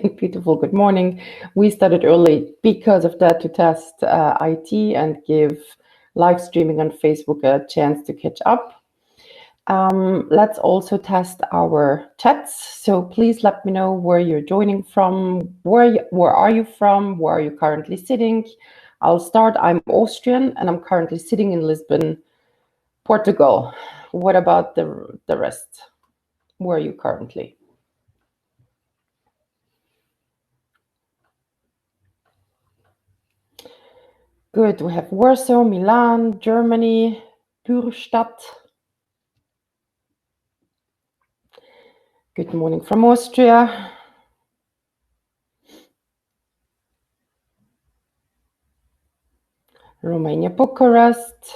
Beautiful. Good morning. We started early because of that, to test IT and give live streaming on Facebook a chance to catch up. Let's also test our chats. So please let me know where you're joining from, where are you from, where are you currently sitting. I'll start. I'm Austrian and I'm currently sitting in Lisbon, Portugal. What about the rest? Where are you currently? Good. We have Warsaw, Milan, Germany, Pürstadt. Good morning from Austria. Romania, Bucharest.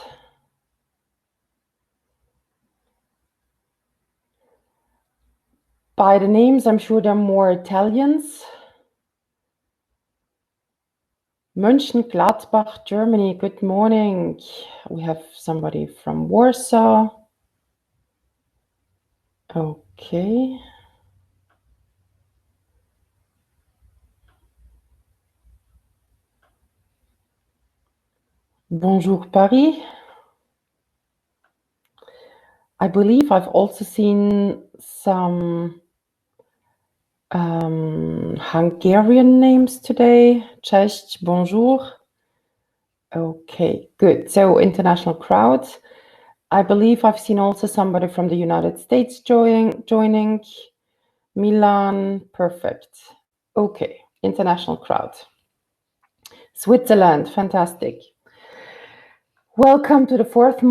By the names, I'm sure there are more Italians. Mönchengladbach, Germany. Good morning. We have somebody from Warsaw. Okay. Bonjour, Paris. I believe I've also seen some Hungarian names today. Cześć, bonjour. Okay, good. So international crowd. I believe I've seen also somebody from the United States joining. Milan, perfect. Okay, international crowd. Switzerland, fantastic. Welcome to the fourth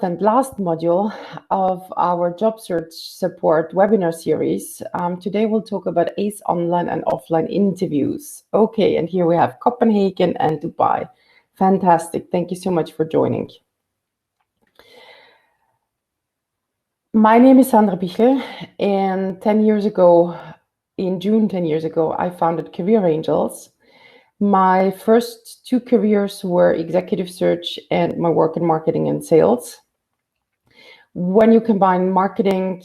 and last module of our job search support webinar series. Today we'll talk about ACE online and offline interviews. Okay, and here we have Copenhagen and Dubai. Fantastic, thank you so much for joining. My name is Sandra Bichl, and 10 years ago, in June 10 years ago, I founded Career Angels. My first two careers were executive search and my work in marketing and sales. When you combine marketing,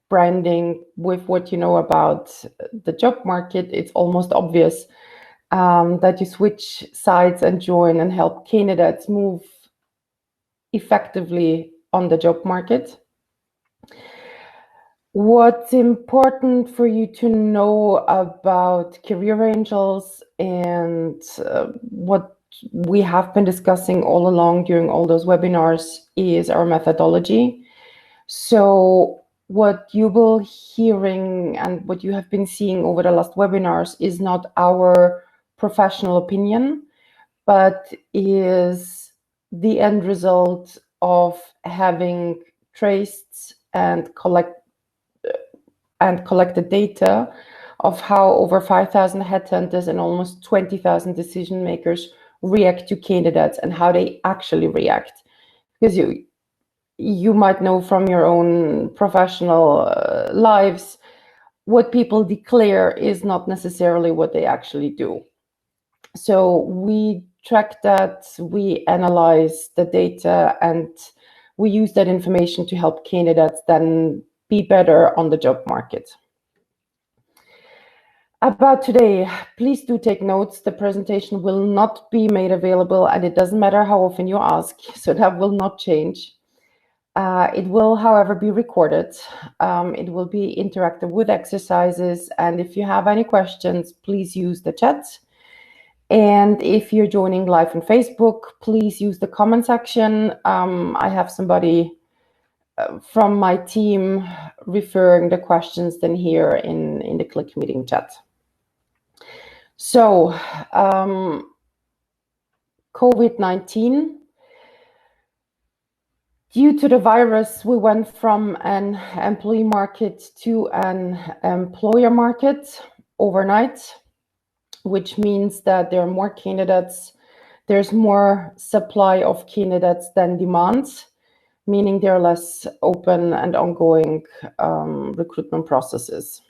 branding with what you know about the job market, it's almost obvious that you switch sides and join and help candidates move effectively on the job market. What's important for you to know about Career Angels and what we have been discussing all along during all those webinars is our methodology. So what you will hearing and what you have been seeing over the last webinars is not our professional opinion, but is the end result of having traced and collected data of how over 5,000 headhunters and almost 20,000 decision makers react to candidates and how they actually react. Because you might know from your own professional lives, what people declare is not necessarily what they actually do. So we track that, we analyze the data, and we use that information to help candidates then be better on the job market. About today, please do take notes. The presentation will not be made available, and it doesn't matter how often you ask, so that will not change. It will, however, be recorded. It will be interactive with exercises, and if you have any questions, please use the chat. And if you're joining live on Facebook, please use the comment section. I have somebody from my team referring the questions then here in the Click Meeting chat. So, COVID-19. Due to the virus, we went from an employee market to an employer market overnight, which means that there are more candidates. There's more supply of candidates than demand, meaning there are less open and ongoing recruitment processes.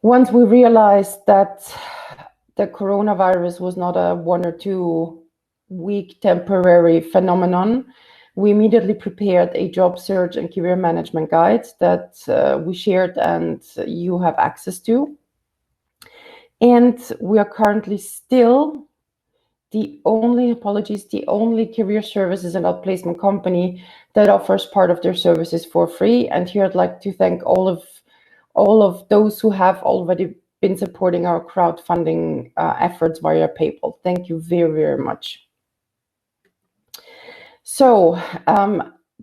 Once we realized that the coronavirus was not a 1 or 2 week temporary phenomenon, we immediately prepared a job search and career management guide that we shared and you have access to. And we are currently still the only career services and outplacement company that offers part of their services for free. And here I'd like to thank all of those who have already been supporting our crowdfunding efforts via PayPal. Thank you very, very much. So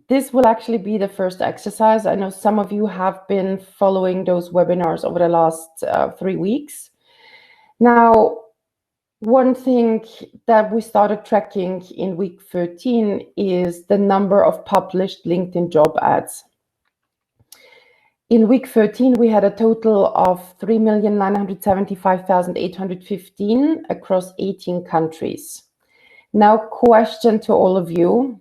this will actually be the first exercise. I know some of you have been following those webinars over the last 3 weeks. Now, one thing that we started tracking in week 13 is the number of published LinkedIn job ads. In week 13, we had a total of 3,975,815 across 18 countries. Now, question to all of you.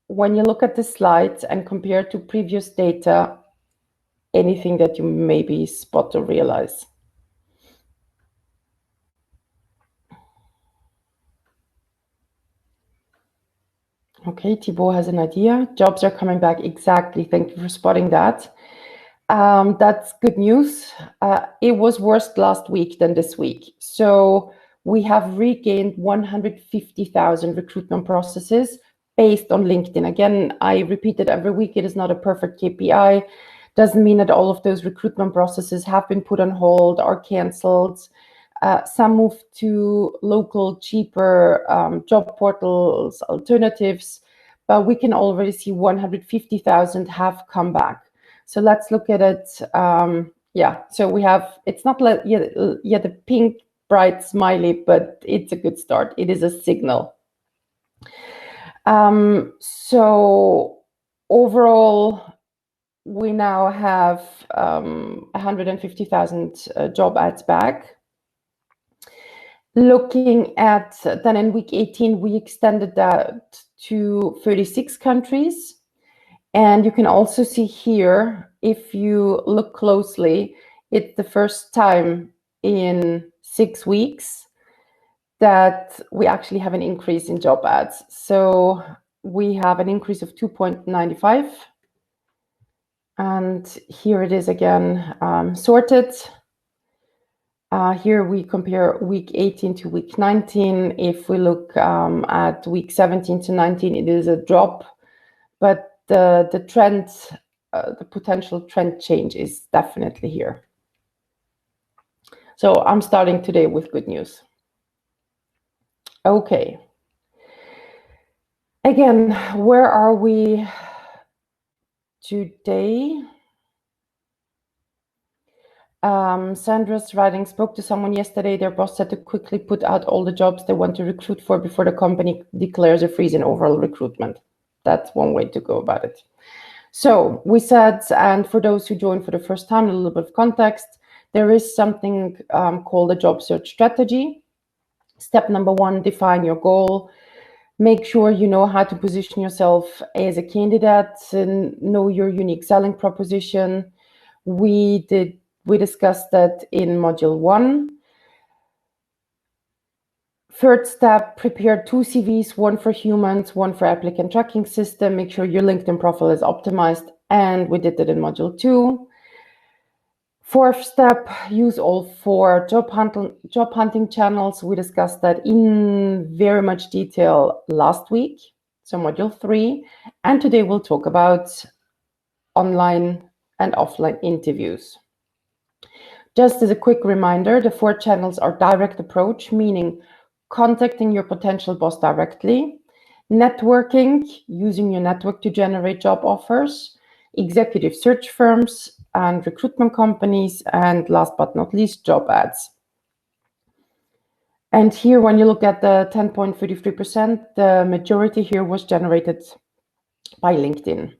When you look at the slides and compare to previous data, anything that you maybe spot or realize? Okay, Thibaut has an idea. Jobs are coming back. Exactly. Thank you for spotting that. That's good news. It was worse last week than this week. So we have regained 150,000 recruitment processes based on LinkedIn. Again, I repeat it every week. It is not a perfect KPI. Doesn't mean that all of those recruitment processes have been put on hold or canceled. Some moved to local, cheaper job portals, alternatives, but we can already see 150,000 have come back. So let's look at it. Yeah, so we have, it's not like yet the pink, bright smiley, but it's a good start. It is a signal. So overall, we now have 150,000 job ads back. Looking at then in week 18, we extended that to 36 countries. And you can also see here, if you look closely, it's the first time in 6 weeks that we actually have an increase in job ads. So we have an increase of 2.95. And here it is again, sorted. Here we compare week 18 to week 19. If we look at week 17 to 19, it is a drop, but the trend, the potential trend change is definitely here. So I'm starting today with good news. Okay. Again, where are we today? Sandra's writing, spoke to someone yesterday. Their boss said to quickly put out all the jobs they want to recruit for before the company declares a freeze in overall recruitment. That's one way to go about it. So we said, and for those who joined for the first time, a little bit of context, there is something called a job search strategy. Step number 1, define your goal. Make sure you know how to position yourself as a candidate and know your unique selling proposition. We discussed that in module 1. Third step, prepare 2 CVs, one for humans, one for applicant tracking system. Make sure your LinkedIn profile is optimized, and we did that in module 2. Fourth step, use all 4 job hunting channels. We discussed that in very much detail last week, so module 3. And today we'll talk about online and offline interviews. Just as a quick reminder, the 4 channels are direct approach, meaning contacting your potential boss directly, networking, using your network to generate job offers, executive search firms and recruitment companies, and last but not least, job ads. And here, when you look at the 10.33%, the majority here was generated by LinkedIn.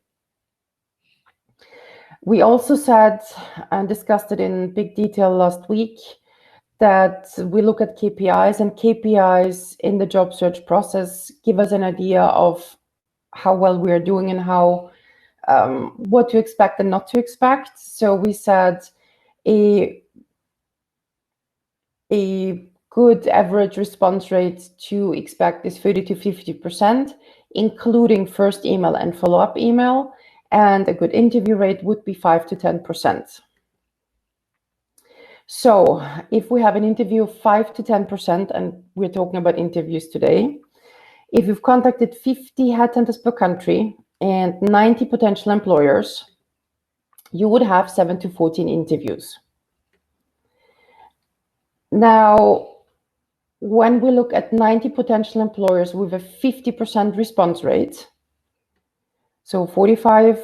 We also said and discussed it in big detail last week that we look at KPIs, and KPIs in the job search process give us an idea of how well we are doing and how what to expect and not to expect. So we said a good average response rate to expect is 30 to 50%. including first email and follow-up email, and a good interview rate would be 5 to 10%. So if we have an interview of 5 to 10%, and we're talking about interviews today, if you've contacted 50 headhunters per country and 90 potential employers, you would have 7 to 14 interviews. Now, when we look at 90 potential employers with a 50% response rate, so 45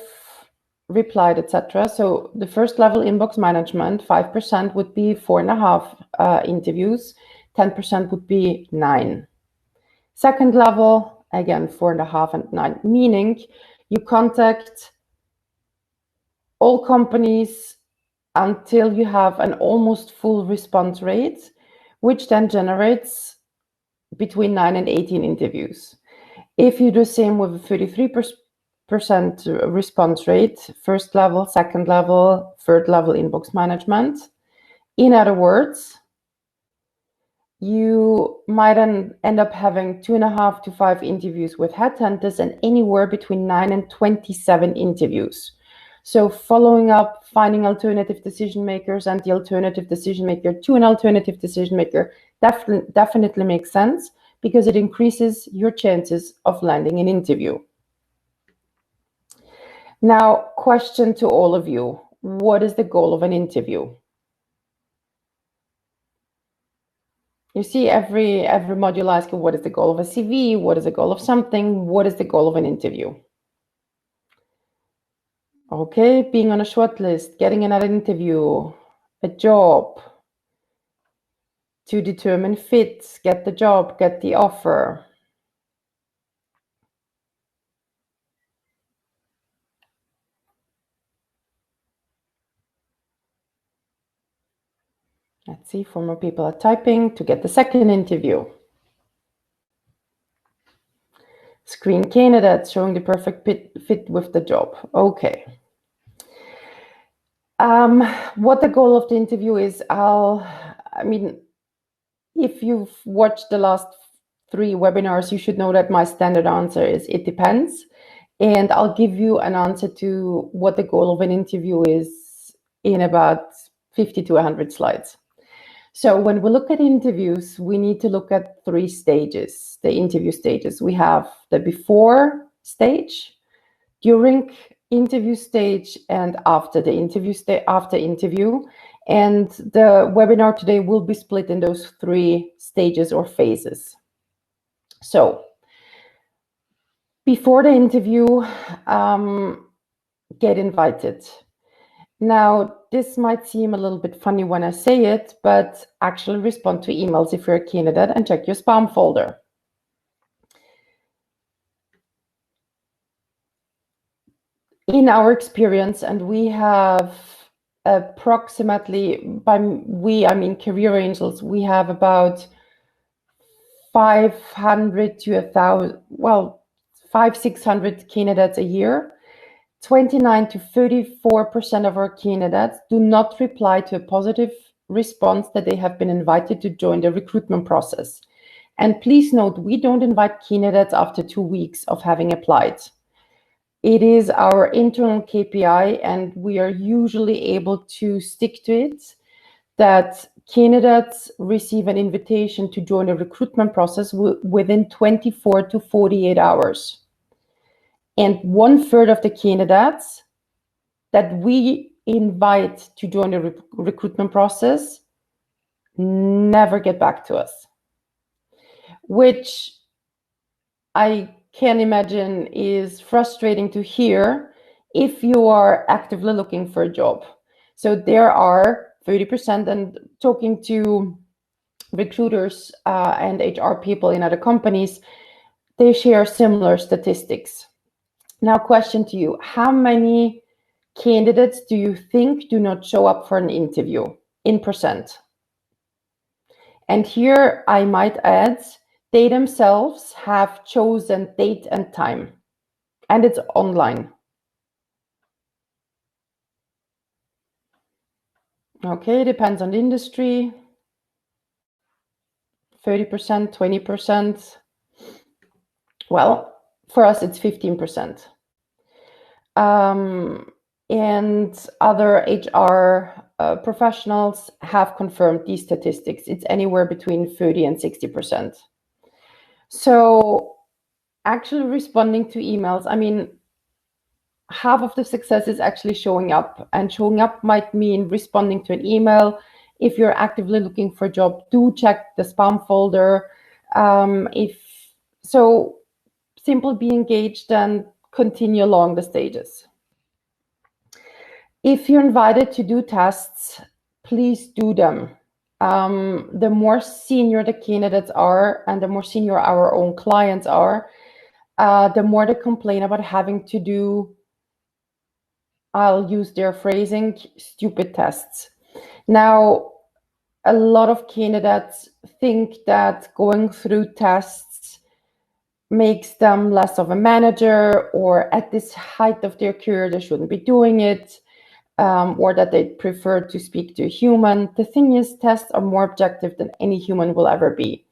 replied, etc. So the first level inbox management, 5% would be 4.5 interviews, 10% would be 9. Second level, again, 4.5 and 9, meaning you contact all companies until you have an almost full response rate, which then generates between 9 and 18 interviews. If you do the same with a 33% response rate, first level, second level, third level inbox management, in other words, you might end up having 2.5 to 5 interviews with headhunters and anywhere between 9 and 27 interviews. So following up, finding alternative decision makers, and the alternative decision maker to an alternative decision maker definitely makes sense, because it increases your chances of landing an interview. Now, question to all of you: what is the goal of an interview? You see, every module asks you, what is the goal of a CV? What is the goal of something? What is the goal of an interview? Okay, being on a short list, getting another interview, a job, to determine fits, get the job, get the offer. Let's see, 4 more people are typing. To get the second interview. Screen candidates showing the perfect fit with the job. Okay. What the goal of the interview is, if you've watched the last 3 webinars, you should know that my standard answer is it depends. And I'll give you an answer to what the goal of an interview is in about 50 to 100 slides. So when we look at interviews, we need to look at 3 stages, the interview stages. We have the before stage, during interview stage, and after the interview after interview. And the webinar today will be split in those 3 stages or phases. So before the interview, get invited. Now, this might seem a little bit funny when I say it, but actually respond to emails if you're a candidate and check your spam folder. In our experience, and we have approximately, by we, I mean Career Angels, we have about 500 to 1,000, well, 500-600 candidates a year. 29 to 34% of our candidates do not reply to a positive response that they have been invited to join the recruitment process. And please note, we don't invite candidates after 2 weeks of having applied. It is our internal KPI, and we are usually able to stick to it, that candidates receive an invitation to join the recruitment process within 24 to 48 hours. And 1/3 of the candidates that we invite to join the recruitment process never get back to us, which I can imagine is frustrating to hear if you are actively looking for a job. So there are 30%, and talking to recruiters and HR people in other companies, they share similar statistics. Now, question to you: how many candidates do you think do not show up for an interview in percent? And here I might add, they themselves have chosen date and time, and it's online. Okay, depends on the industry. 30%, 20%. Well, For us, it's 15%. And other HR professionals have confirmed these statistics. It's anywhere between 30 and 60%. So actually responding to emails, I mean, half of the success is actually showing up, and showing up might mean responding to an email. If you're actively looking for a job, do check the spam folder. Simple, be engaged and continue along the stages. If you're invited to do tests, please do them. The more senior the candidates are and the more senior our own clients are, the more they complain about having to do, I'll use their phrasing, stupid tests. Now, a lot of candidates think that going through tests makes them less of a manager, or at this height of their career, they shouldn't be doing it, or that they prefer to speak to a human. The thing is, tests are more objective than any human will ever be.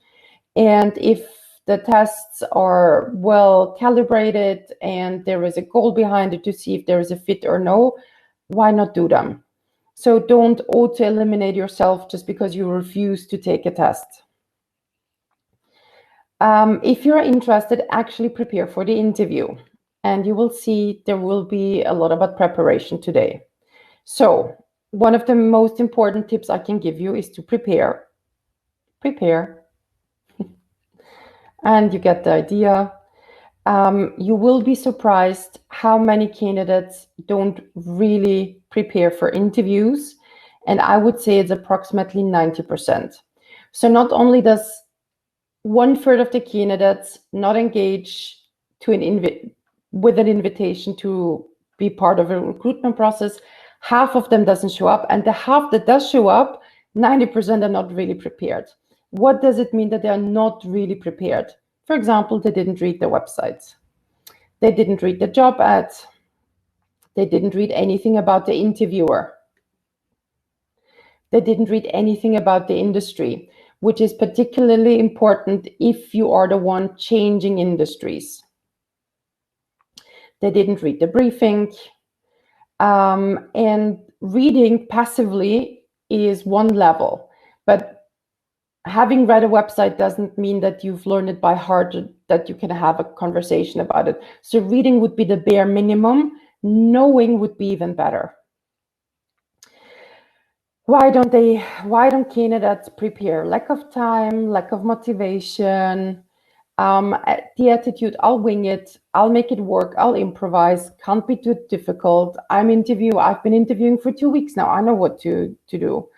And if the tests are well calibrated and there is a goal behind it to see if there is a fit or no, why not do them? So don't auto-eliminate yourself just because you refuse to take a test. If you're interested, actually prepare for the interview, and you will see there will be a lot about preparation today. So one of the most important tips I can give you is to prepare. Prepare. And you get the idea. You will be surprised how many candidates don't really prepare for interviews. And I would say it's approximately 90%. So not only does 1/3 of the candidates not engage with an invitation to be part of a recruitment process, half of them doesn't show up, and the half that does show up, 90% are not really prepared. What does it mean that they are not really prepared? For example, they didn't read the websites. They didn't read the job ads. They didn't read anything about the interviewer. They didn't read anything about the industry, which is particularly important if you are the one changing industries. They didn't read the briefing. And reading passively is one level, but having read a website doesn't mean that you've learned it by heart, that you can have a conversation about it. So reading would be the bare minimum. Knowing would be even better. Why don't candidates prepare? Lack of time, lack of motivation, the attitude, I'll wing it, I'll make it work, I'll improvise, can't be too difficult. I've been interviewing for 2 weeks now, I know what to do.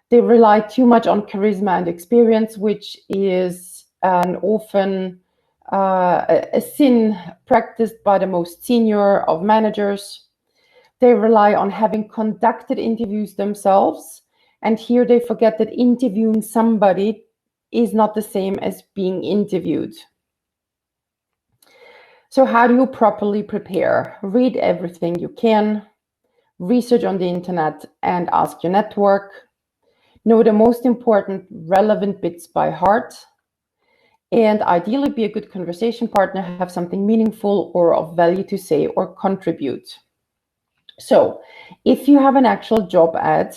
They rely too much on charisma and experience, which is an often a sin practiced by the most senior of managers. They rely on having conducted interviews themselves, and here they forget that interviewing somebody is not the same as being interviewed. So how do you properly prepare? Read everything you can, research on the internet, and ask your network. Know the most important relevant bits by heart, and ideally be a good conversation partner, have something meaningful or of value to say or contribute. So if you have an actual job ad,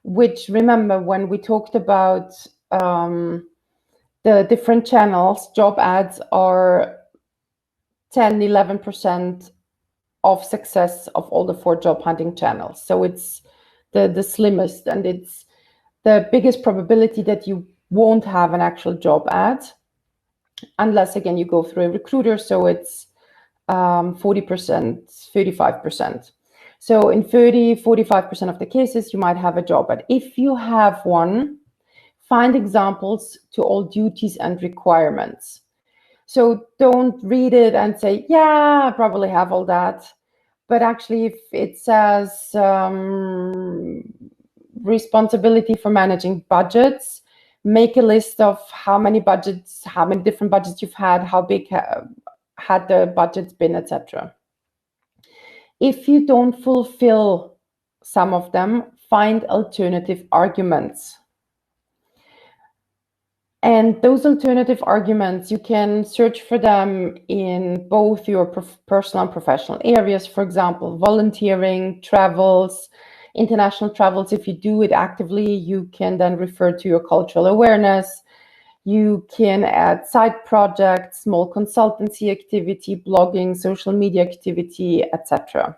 which, remember when we talked about the different channels, job ads are 10-11% of success of all the 4 job hunting channels. So it's the slimmest, and it's the biggest probability that you won't have an actual job ad, unless again you go through a recruiter. So it's 40%, 35%. So in 45% of the cases, you might have a job ad. If you have one, find examples to all duties and requirements. So don't read it and say, yeah, I probably have all that. But actually, if it says responsibility for managing budgets, make a list of how many different budgets you've had, how big had the budgets been, etc. If you don't fulfill some of them, find alternative arguments. And those alternative arguments, you can search for them in both your personal and professional areas. For example, volunteering, travels, international travels. If you do it actively, you can then refer to your cultural awareness. You can add side projects, small consultancy activity, blogging, social media activity, etc.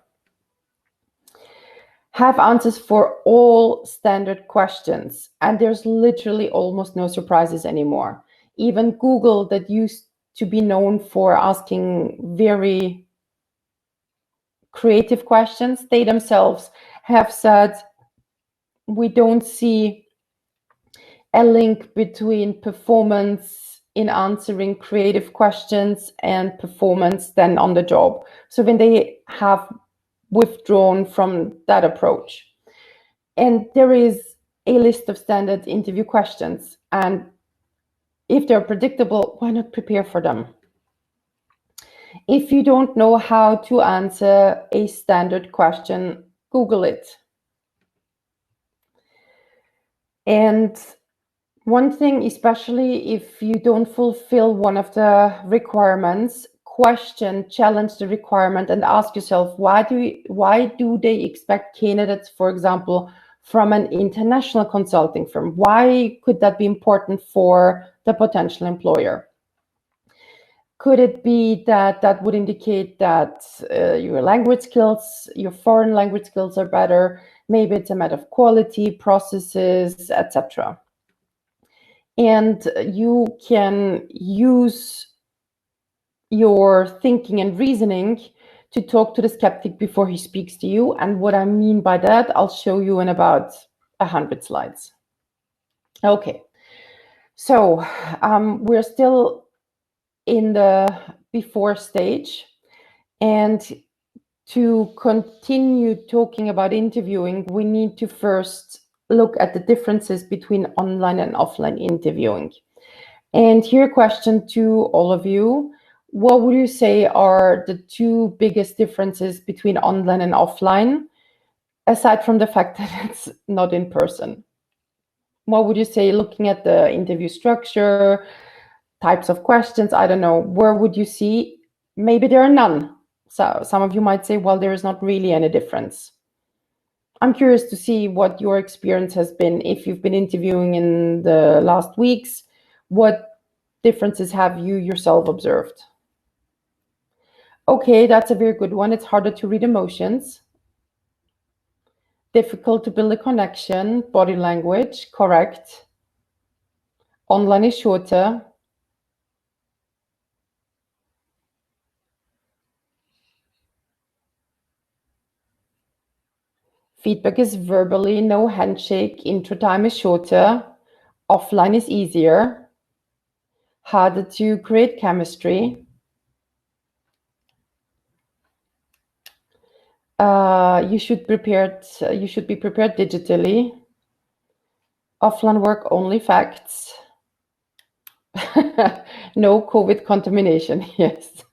Have answers for all standard questions, and there's literally almost no surprises anymore. Even Google, that used to be known for asking very creative questions, they themselves have said, we don't see a link between performance in answering creative questions and performance then on the job. So when they have withdrawn from that approach. And there is a list of standard interview questions. And if they're predictable, why not prepare for them? If you don't know how to answer a standard question, Google it. And one thing, especially if you don't fulfill one of the requirements, challenge the requirement and ask yourself, why do they expect candidates, for example, from an international consulting firm? Why could that be important for the potential employer? Could it be that that would indicate that your language skills, your foreign language skills are better? Maybe it's a matter of quality, processes, etc. And you can use your thinking and reasoning to talk to the skeptic before he speaks to you. And what I mean by that, I'll show you in about 100 slides. Okay, so we're still in the before stage. And to continue talking about interviewing, we need to first look at the differences between online and offline interviewing. And here a question to all of you. What would you say are the two biggest differences between online and offline, aside from the fact that it's not in person? What would you say, looking at the interview structure, types of questions, I don't know, where would you see maybe there are none? So some of you might say, well, there is not really any difference. I'm curious to see what your experience has been. If you've been interviewing in the last weeks, what differences have you yourself observed? Okay, that's a very good one. It's harder to read emotions. Difficult to build a connection. Body language, correct. Online is shorter. Feedback is verbally, no handshake. Intro time is shorter. Offline is easier. Harder to create chemistry. You should be prepared digitally. Offline work, only facts. No COVID contamination. Yes.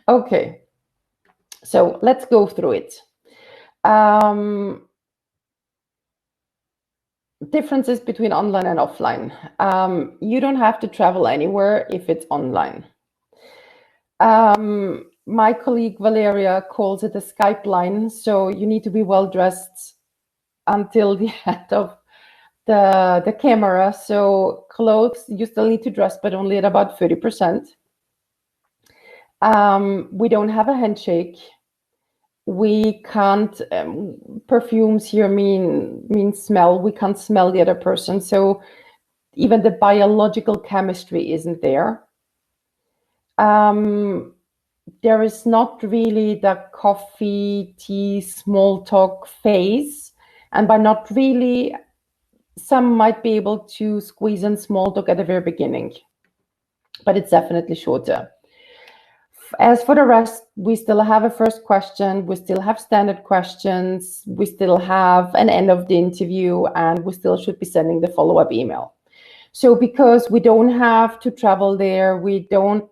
Okay. So let's go through it. Differences between online and offline. You don't have to travel anywhere if it's online. My colleague Valeria calls it a Skype line, so you need to be well dressed until the end of the camera. So clothes, you still need to dress, but only at about 30%. We don't have a handshake. We can't, perfumes here mean smell. We can't smell the other person. So even the biological chemistry isn't there. There is not really the coffee, tea, small talk phase. And by not really, some might be able to squeeze in small talk at the very beginning, but it's definitely shorter. As for the rest, we still have a first question, we still have standard questions, we still have an end of the interview, and we still should be sending the follow-up email. So because we don't have to travel there, we don't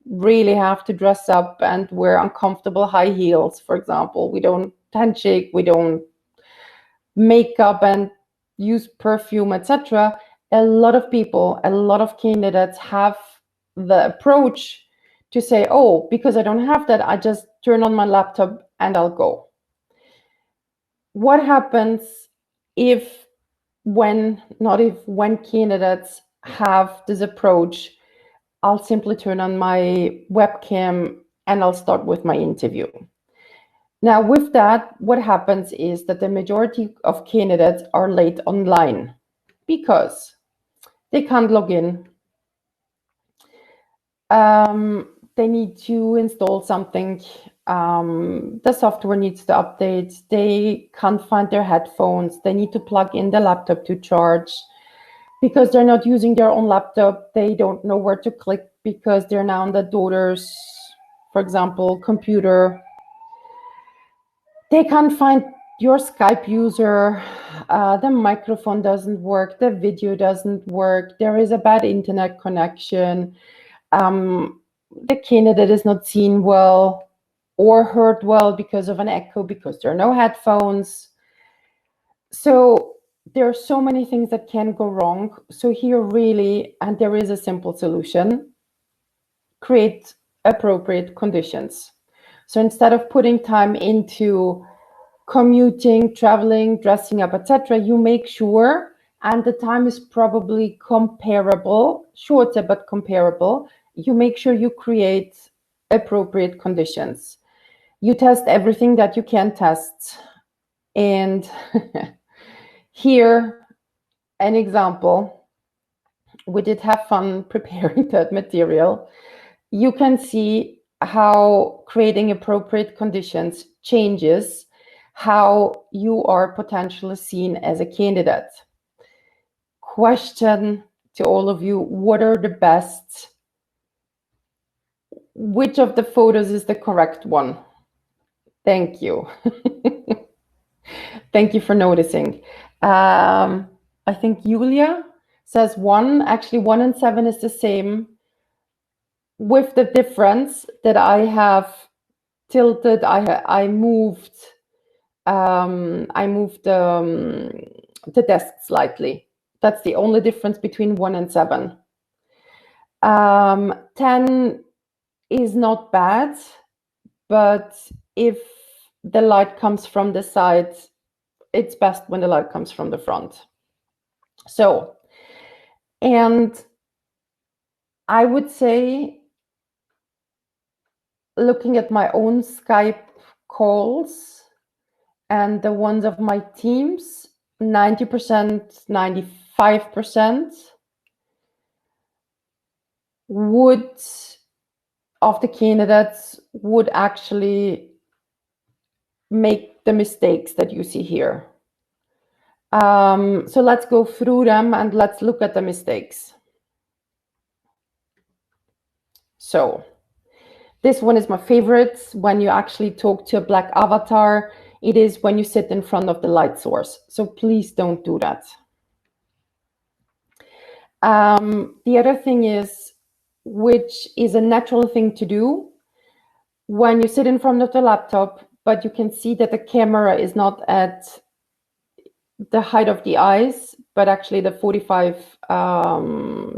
really have to dress up and wear uncomfortable high heels, for example. We don't handshake, we don't make up and use perfume, etc. a lot of people, a lot of candidates have the approach to say, oh, because I don't have that, I just turn on my laptop and I'll go. What happens when candidates have this approach? I'll simply turn on my webcam and I'll start with my interview. Now, with that, what happens is that the majority of candidates are late online because they can't log in. They need to install something. The software needs to update. They can't find their headphones. They need to plug in the laptop to charge. Because they're not using their own laptop, they don't know where to click because they're now on the daughter's, for example, computer. They can't find your Skype user. The microphone doesn't work. The video doesn't work. There is a bad internet connection. The candidate is not seen well or heard well because of an echo, because there are no headphones. So there are so many things that can go wrong. So here really, and there is a simple solution, create appropriate conditions. So instead of putting time into commuting, traveling, dressing up, etc., you make sure, and the time is probably comparable, shorter but comparable, you make sure you create appropriate conditions. You test everything that you can test. And here, an example, we did have fun preparing that material. You can see how creating appropriate conditions changes how you are potentially seen as a candidate. Question to all of you, what are the best? Which of the photos is the correct one? Thank you. Thank you for noticing. I think Julia says 1. Actually, 1 and 7 is the same, with the difference that I have tilted. I moved the desk slightly. That's the only difference between 1 and 7. 10 is not bad, but if the light comes from the side, it's best when the light comes from the front. So, and I would say, looking at my own Skype calls and the ones of my teams, 90%, 95% of the candidates would actually make the mistakes that you see here. So let's go through them and let's look at the mistakes. So this one is my favorite. When you actually talk to a black avatar, it is when you sit in front of the light source. So please don't do that. The other thing is, which is a natural thing to do, when you sit in front of the laptop, but you can see that the camera is not at the height of the eyes, but actually the 45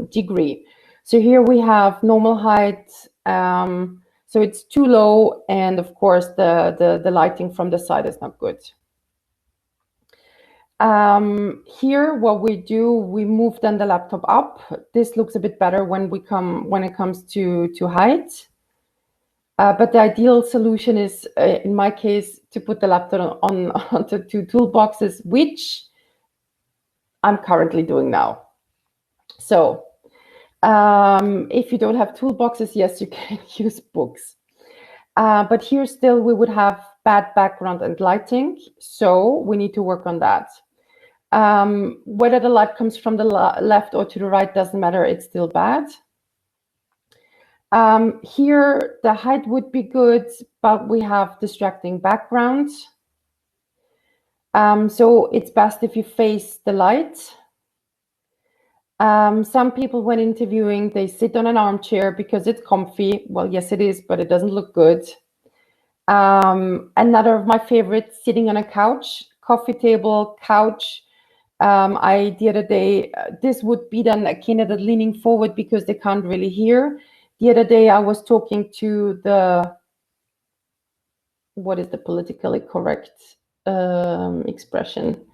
degree. So here we have normal height. So it's too low, and of course the lighting from the side is not good. Here what we do, we move then the laptop up. This looks a bit better when it comes to height. But the ideal solution is, in my case, to put the laptop onto 2 toolboxes, which I'm currently doing now. So if you don't have toolboxes, yes, you can use books. But here still we would have bad background and lighting, so we need to work on that. Whether the light comes from the left or to the right doesn't matter, it's still bad. Here the height would be good, but we have distracting background. So it's best if you face the light. Some people, when interviewing, they sit on an armchair because it's comfy. Well, yes, it is, but it doesn't look good. Another of my favorites, sitting on a couch, coffee table, couch. The other day, this would be then a candidate leaning forward because they can't really hear. The other day I was talking to the, what is the politically correct expression?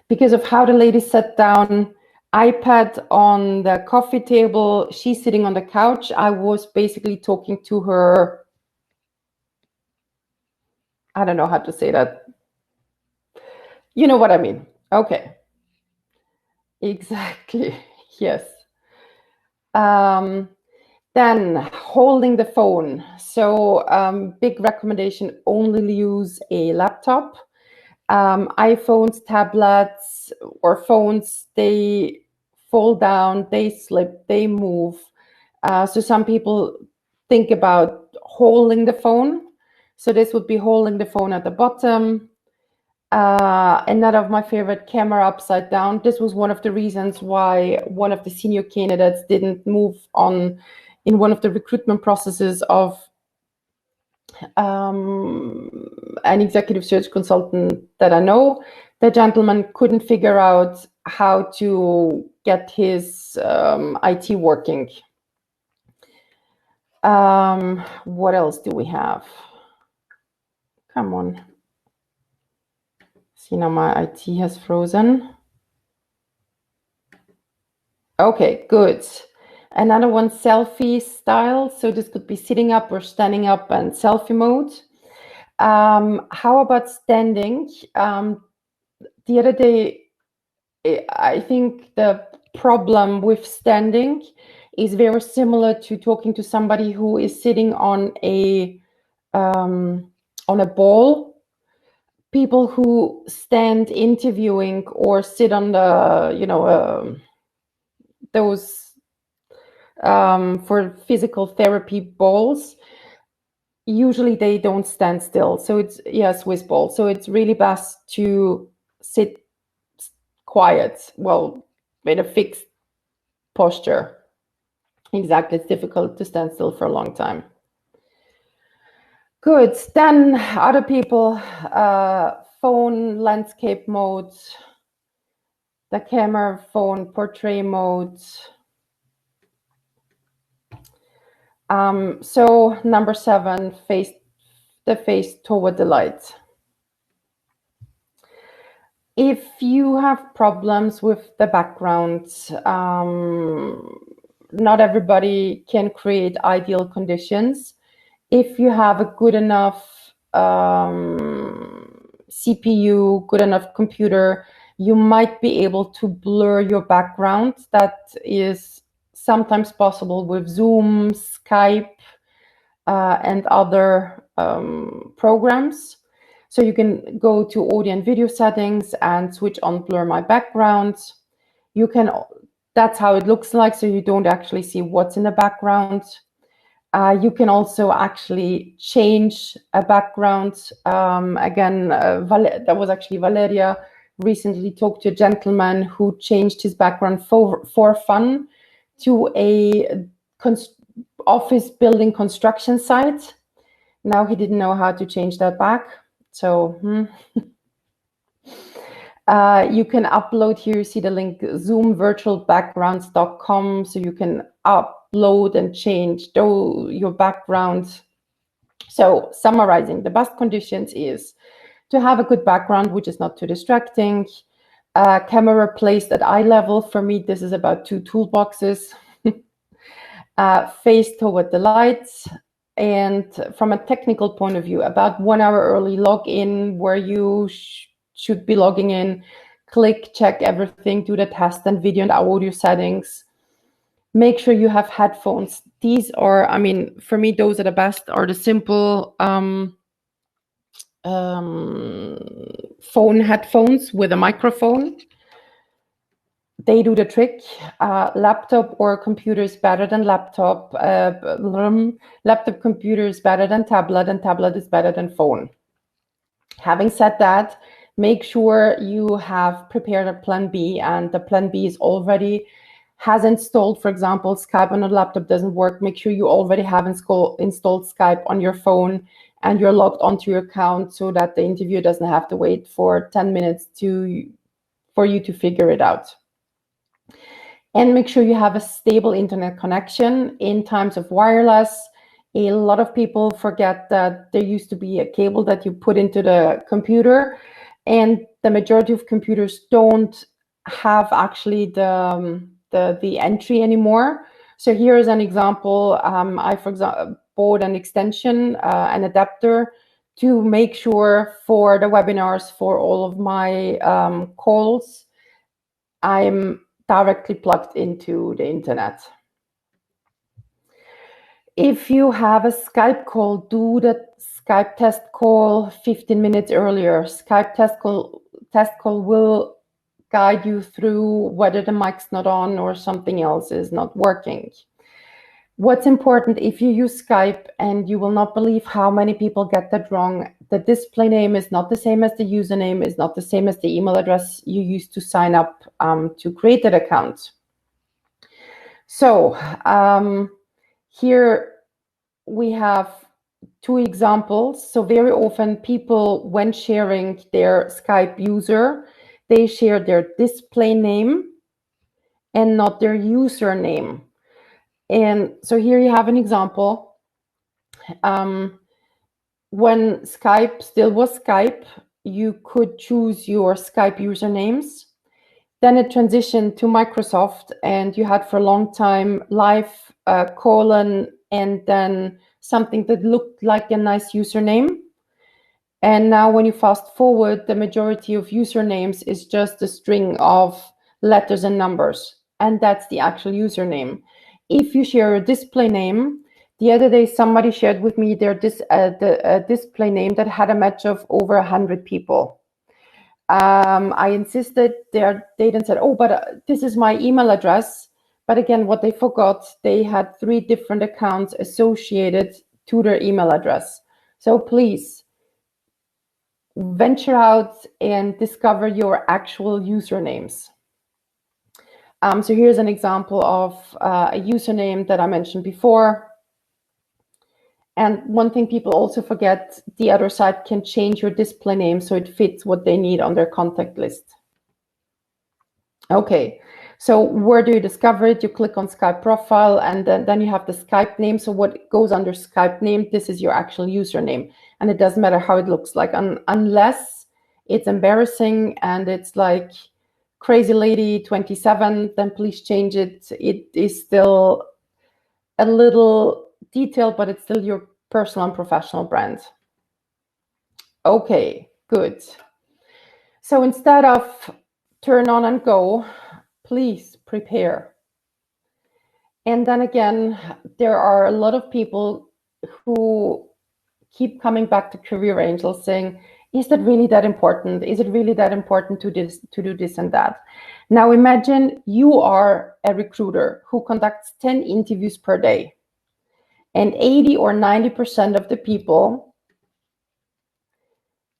Because of how the lady sat down, iPad on the coffee table, she's sitting on the couch. I was basically talking to her, I don't know how to say that. You know what I mean? Okay. Exactly. Yes. Then holding the phone. So big recommendation, only use a laptop. iPhones, tablets, or phones, they fall down, they slip, they move. So some people think about holding the phone. So this would be holding the phone at the bottom. Another of my favorite, camera upside down. This was one of the reasons why one of the senior candidates didn't move on in one of the recruitment processes of an executive search consultant that I know. The gentleman couldn't figure out how to get his IT working. What else do we have? Come on. See, now my IT has frozen. Okay, good. Another one, selfie style. So this could be sitting up or standing up and selfie mode. How about standing? The other day, I think the problem with standing is very similar to talking to somebody who is sitting on a ball. People who stand interviewing or sit on the, those for physical therapy balls, usually they don't stand still. So it's, Swiss ball. So it's really best to sit quiet, well, in a fixed posture. Exactly, it's difficult to stand still for a long time. Good. Then other people, phone landscape mode, the camera phone portrait mode. So number 7, face the face toward the light. If you have problems with the background, not everybody can create ideal conditions. If you have a good enough CPU, good enough computer, you might be able to blur your background. That is sometimes possible with Zoom, Skype, and other programs. So you can go to audio and video settings and switch on blur my background. You can, that's how it looks like, so you don't actually see what's in the background. You can also actually change a background. Again, that was actually Valeria recently talked to a gentleman who changed his background for fun to a office building construction site. Now he didn't know how to change that back. So you can upload here, you see the link zoomvirtualbackgrounds.com, so you can upload and change your background. So summarizing, the best conditions is to have a good background, which is not too distracting. Camera placed at eye level. For me, this is about 2 toolboxes. Face toward the lights. And from a technical point of view, about 1 hour early login, where you should be logging in, click, check everything, do the test and video and audio settings. Make sure you have headphones. These are, I mean, for me, those are the best, are the simple phone headphones with a microphone. They do the trick. Laptop or computer is better than laptop. Laptop computer is better than tablet, and tablet is better than phone. Having said that, make sure you have prepared a plan B, and the plan B is already has installed. For example, Skype on a laptop doesn't work. Make sure you already have installed Skype on your phone and you're logged onto your account, so that the interviewer doesn't have to wait for 10 minutes to for you to figure it out. And make sure you have a stable internet connection. In times of wireless, a lot of people forget that there used to be a cable that you put into the computer, and the majority of computers don't have actually the entry anymore. So here is an example. I, for example, bought an extension, an adapter, to make sure for the webinars, for all of my calls, I'm directly plugged into the internet. If you have a Skype call, do the Skype test call 15 minutes earlier. Skype test call will guide you through whether the mic's not on or something else is not working. What's important, if you use Skype, and you will not believe how many people get that wrong, the display name is not the same as the username, is not the same as the email address you used to sign up to create that account. So here we have two examples. So very often people, when sharing their Skype user, they share their display name and not their username. And so here you have an example. When Skype still was Skype, you could choose your Skype usernames. Then it transitioned to Microsoft, and you had for a long time live colon and then something that looked like a nice username. And now when you fast forward, the majority of usernames is just a string of letters and numbers, and that's the actual username. If you share a display name, the other day somebody shared with me their display name that had a match of over 100 people. I insisted, they then said, oh, but this is my email address. But again, what they forgot, they had 3 different accounts associated to their email address. So please venture out and discover your actual usernames. So here's an example of a username that I mentioned before. And one thing people also forget, the other side can change your display name so it fits what they need on their contact list. Okay, so where do you discover it? You click on Skype profile, and then you have the Skype name. So what goes under Skype name, this is your actual username. And it doesn't matter how it looks like, unless it's embarrassing and it's like crazy lady 27, then please change it. It is still a little detailed, but it's still your personal and professional brand. Okay, good. So instead of turn on and go, please prepare. And then again, there are a lot of people who keep coming back to Career Angels saying, is that really that important? Is it really that important to do this and that? Now imagine you are a recruiter who conducts 10 interviews per day, and 80 or 90% of the people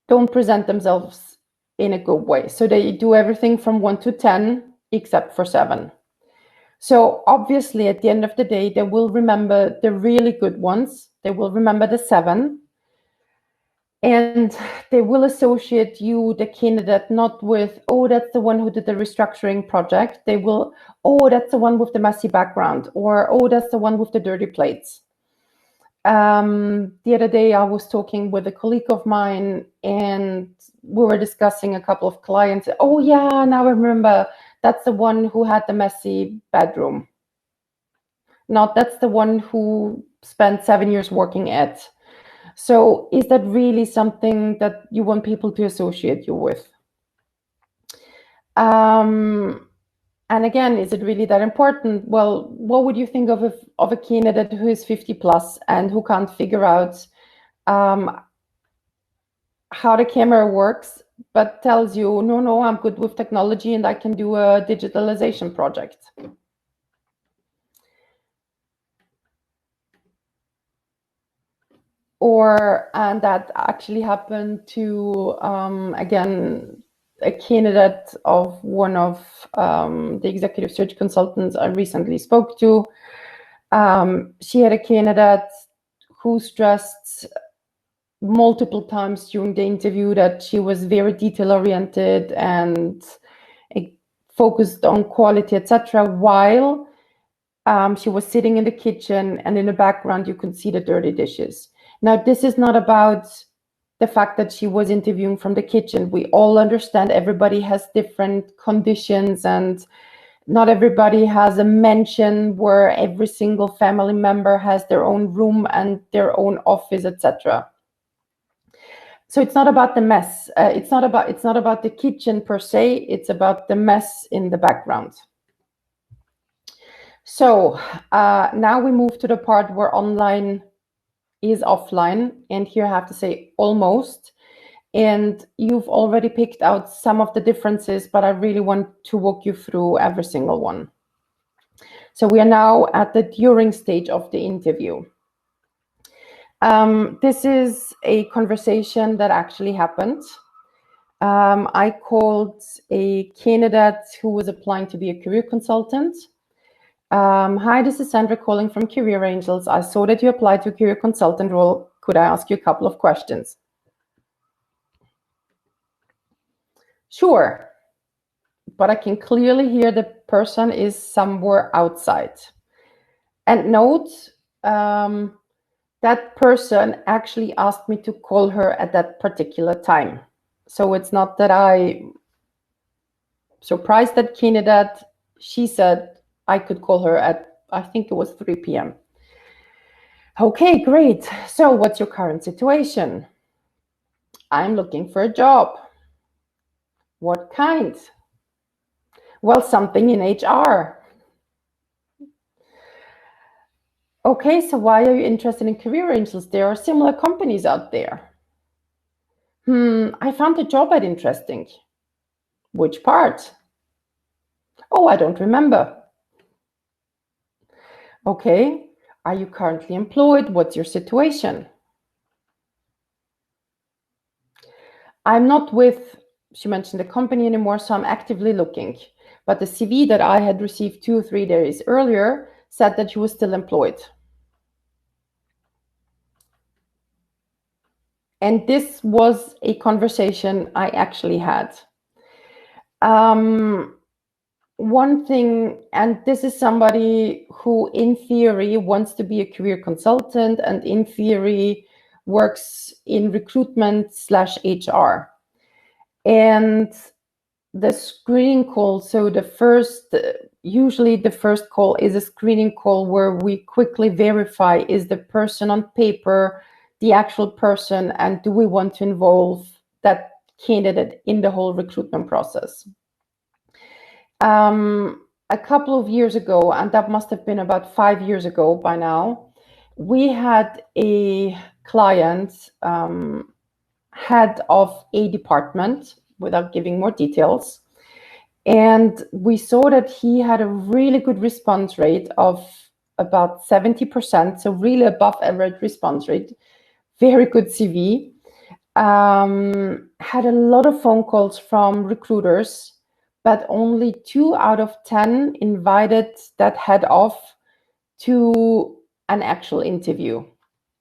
don't present themselves in a good way. So they do everything from 1 to 10 except for 7. So obviously at the end of the day, they will remember the really good ones. They will remember the 7. And they will associate you, the candidate, not with, oh, that's the one who did the restructuring project. They will, oh, that's the one with the messy background, or, oh, that's the one with the dirty plates. The other day I was talking with a colleague of mine, and we were discussing a couple of clients. Oh yeah, now I remember, that's the one who had the messy bedroom. Not that's the one who spent 7 years working at. So is that really something that you want people to associate you with? And again, is it really that important? Well, what would you think of a candidate who is 50 plus and who can't figure out how the camera works, but tells you, no, I'm good with technology and I can do a digitalization project? And that actually happened to, again, a candidate of one of the executive search consultants I recently spoke to. She had a candidate who stressed multiple times during the interview that she was very detail oriented and focused on quality, etc., while she was sitting in the kitchen, and in the background you could see the dirty dishes. Now, this is not about the fact that she was interviewing from the kitchen. We all understand everybody has different conditions, and not everybody has a mansion where every single family member has their own room and their own office, etc. So it's not about the mess. It's not about the kitchen per se. It's about the mess in the background. So now we move to the part where online is offline, and here I have to say almost. And you've already picked out some of the differences, but I really want to walk you through every single one. So we are now at the during stage of the interview. This is a conversation that actually happened. I called a candidate who was applying to be a career consultant. Hi, this is Sandra calling from Career Angels. I saw that you applied to a career consultant role. Could I ask you a couple of questions? Sure, but I can clearly hear the person is somewhere outside. And note, that person actually asked me to call her at that particular time. So it's not that I surprised that candidate. She said I could call her at, I think it was 3 p.m. Okay, great. So what's your current situation? I'm looking for a job. What kind? Well, something in HR. Okay, so why are you interested in Career Angels? There are similar companies out there. I found the job ad interesting. Which part? Oh, I don't remember. Okay, are you currently employed? What's your situation? I'm not with, she mentioned, the company anymore, so I'm actively looking. But the CV that I had received 2 or 3 days earlier said that she was still employed. And this was a conversation I actually had. One thing, and this is somebody who in theory wants to be a career consultant and in theory works in recruitment/HR. And the screening call, so usually the first call is a screening call where we quickly verify, is the person on paper the actual person, and do we want to involve that candidate in the whole recruitment process. A couple of years ago, and that must have been about 5 years ago by now, we had a client, head of a department, without giving more details, and we saw that he had a really good response rate of about 70%, so really above average response rate, very good CV, had a lot of phone calls from recruiters, but only 2 out of 10 invited that head off to an actual interview.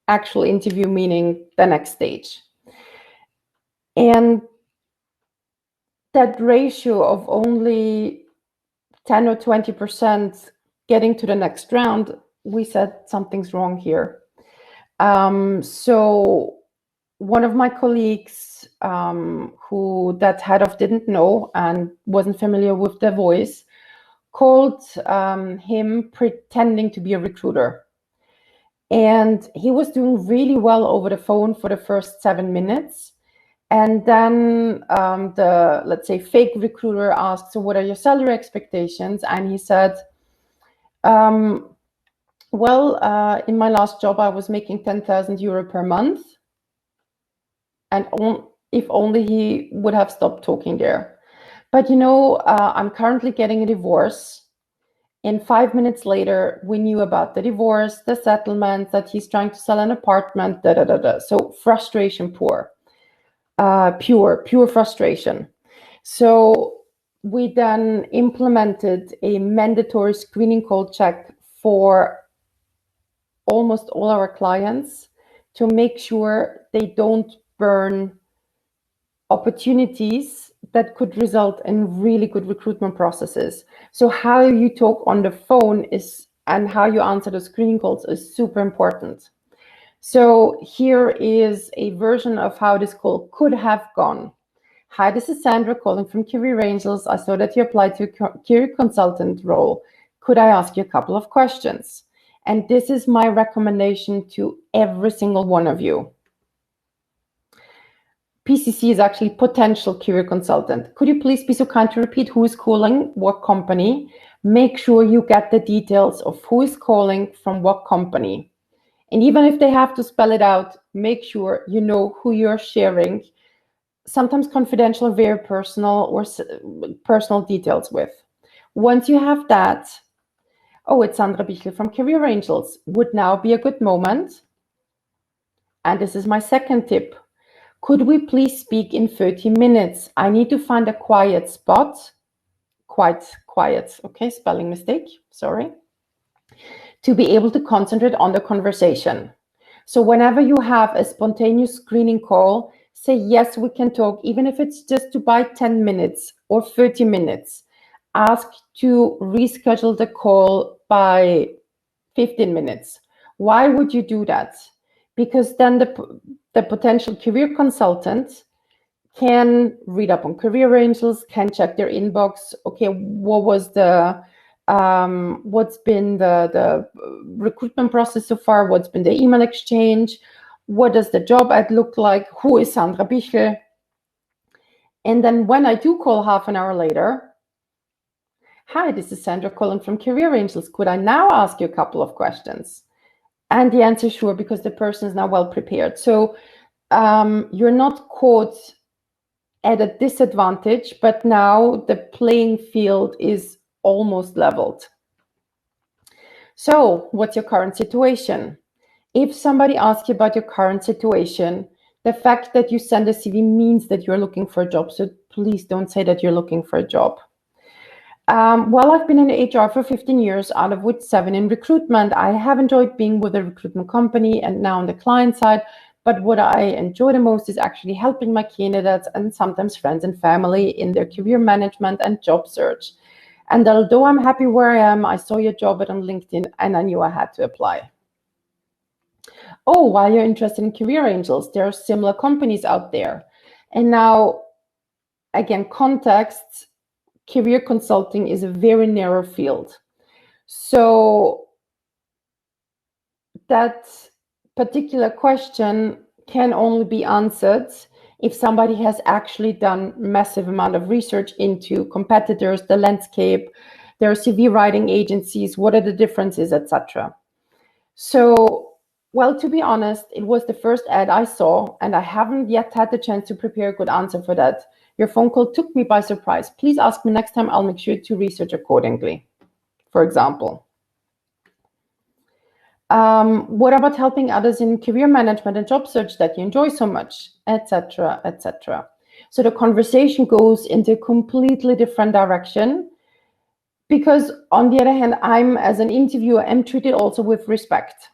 Actual interview meaning the next stage. And that ratio of only 10 or 20% getting to the next round, we said something's wrong here. So one of my colleagues, who that head of didn't know and wasn't familiar with the voice, called him pretending to be a recruiter. And he was doing really well over the phone for the first 7 minutes. And then the, let's say, fake recruiter asked, so what are your salary expectations? And he said, well, in my last job, I was making 10,000 euro per month. And if only he would have stopped talking there. But I'm currently getting a divorce. And 5 minutes later, we knew about the divorce, the settlement, that he's trying to sell an apartment, So frustration, pure frustration. So we then implemented a mandatory screening call check for almost all our clients to make sure they don't burn opportunities that could result in really good recruitment processes. So how you talk on the phone is, and how you answer the screening calls is super important. So here is a version of how this call could have gone. Hi, this is Sandra calling from Career Angels. I saw that you applied to a career consultant role. Could I ask you a couple of questions? And this is my recommendation to every single one of you. PCC is actually potential career consultant. Could you please be so kind to repeat who is calling, what company? Make sure you get the details of who is calling from what company. And even if they have to spell it out, make sure you know who you're sharing, sometimes confidential, very personal or personal details with. Once you have that, oh, it's Sandra Bichl from Career Angels, would now be a good moment. And this is my second tip. Could we please speak in 30 minutes? I need to find a quiet spot. Quite quiet, okay, spelling mistake, sorry. To be able to concentrate on the conversation. So whenever you have a spontaneous screening call, say, yes, we can talk, even if it's just to buy 10 minutes or 30 minutes. Ask to reschedule the call by 15 minutes. Why would you do that? Because then the potential career consultant can read up on Career Angels, can check their inbox. Okay, what was the what's been the recruitment process so far? What's been the email exchange? What does the job ad look like? Who is Sandra Bichl? And then when I do call half an hour later, hi, this is Sandra calling from Career Angels. Could I now ask you a couple of questions? And the answer is sure, because the person is now well prepared. So you're not caught at a disadvantage, but now the playing field is almost leveled. So what's your current situation? If somebody asks you about your current situation, the fact that you send a CV means that you're looking for a job. So please don't say that you're looking for a job. Well, I've been in HR for 15 years, out of which 7 in recruitment. I have enjoyed being with a recruitment company and now on the client side. But what I enjoy the most is actually helping my candidates and sometimes friends and family in their career management and job search. And although I'm happy where I am, I saw your job ad on LinkedIn and I knew I had to apply. Oh, while you're interested in Career Angels, there are similar companies out there. And now, again, context, career consulting is a very narrow field. So that particular question can only be answered if somebody has actually done massive amount of research into competitors, the landscape, their CV writing agencies, what are the differences, etc. So, well, to be honest, it was the first ad I saw, and I haven't yet had the chance to prepare a good answer for that. Your phone call took me by surprise. Please ask me next time. I'll make sure to research accordingly, for example. What about helping others in career management and job search that you enjoy so much, etc., etc. So the conversation goes into a completely different direction, because on the other hand, I'm, as an interviewer, am treated also with respect.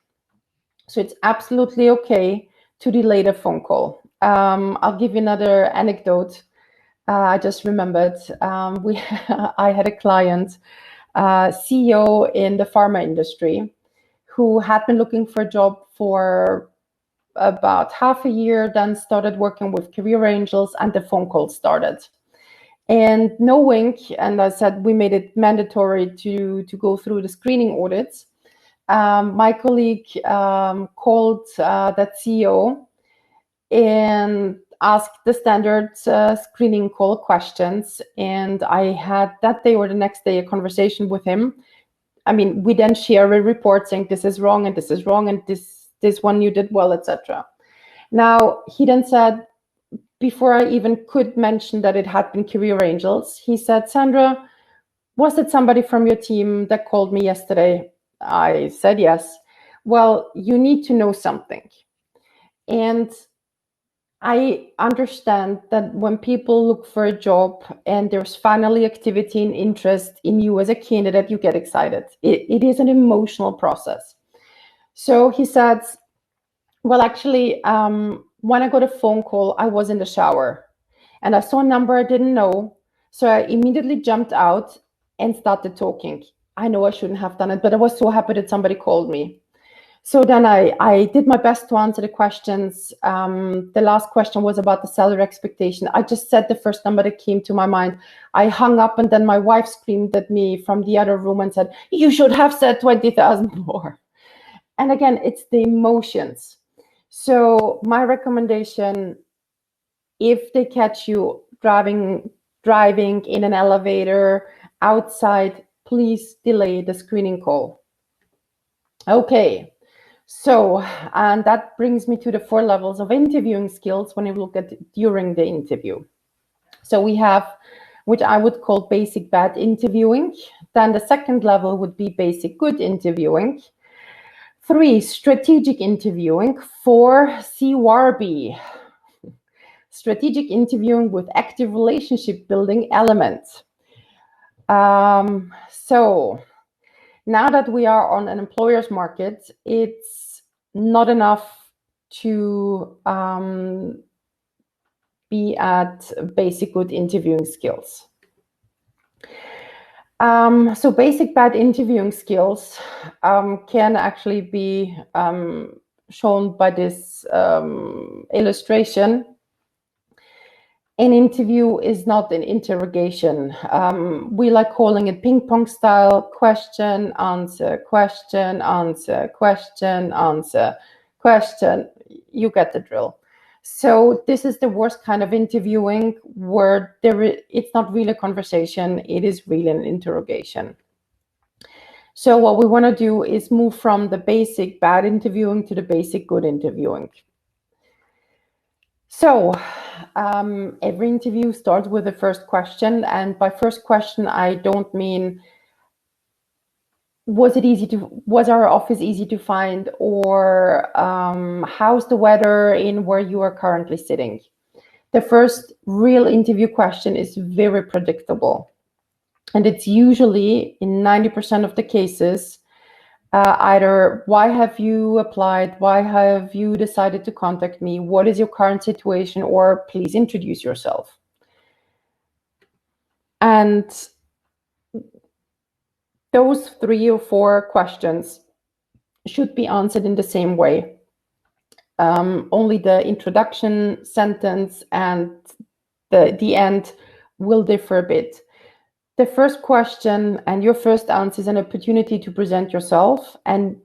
So it's absolutely okay to delay the phone call. I'll give you another anecdote. I just remembered. I had a client, CEO in the pharma industry, who had been looking for a job for about half a year, then started working with Career Angels, and the phone call started. And knowing, and I said we made it mandatory to go through the screening audits, my colleague called that CEO and asked the standard screening call questions. And I had that day or the next day a conversation with him. I mean, we then share a report saying this is wrong and this is wrong and this one you did well, etc. Now, he then said, before I even could mention that it had been Career Angels, he said, Sandra, was it somebody from your team that called me yesterday? I said yes. Well, you need to know something. And I understand that when people look for a job and there's finally activity and interest in you as a candidate, you get excited. It is an emotional process. So he said, well, actually, when I got a phone call, I was in the shower. And I saw a number I didn't know. So I immediately jumped out and started talking. I know I shouldn't have done it, but I was so happy that somebody called me. So then I did my best to answer the questions. The last question was about the salary expectation. I just said the first number that came to my mind. I hung up, and then my wife screamed at me from the other room and said, "You should have said 20,000 more." And again, it's the emotions. So my recommendation, if they catch you driving in an elevator outside, please delay the screening call. Okay. So, and that brings me to the 4 levels of interviewing skills when you look at during the interview. So we have, which I would call basic bad interviewing. Then the second level would be basic good interviewing. 3, strategic interviewing. 4, CWARB, strategic interviewing with active relationship building elements. So now that we are on an employer's market, it's not enough to be at basic good interviewing skills. So basic bad interviewing skills can actually be shown by this illustration. An interview is not an interrogation. We like calling it ping-pong style: question, answer, question, answer, question, answer, question. You get the drill. So this is the worst kind of interviewing, where it's not really a conversation, it is really an interrogation. So what we want to do is move from the basic bad interviewing to the basic good interviewing. So every interview starts with the first question, and by first question I don't mean was our office easy to find, or how's the weather in where you are currently sitting. The first real interview question is very predictable, and it's usually, in 90% of the cases, either why have you applied, why have you decided to contact me, what is your current situation, or please introduce yourself. And those 3 or 4 questions should be answered in the same way. Only the introduction sentence and the end will differ a bit. The first question and your first answer is an opportunity to present yourself. And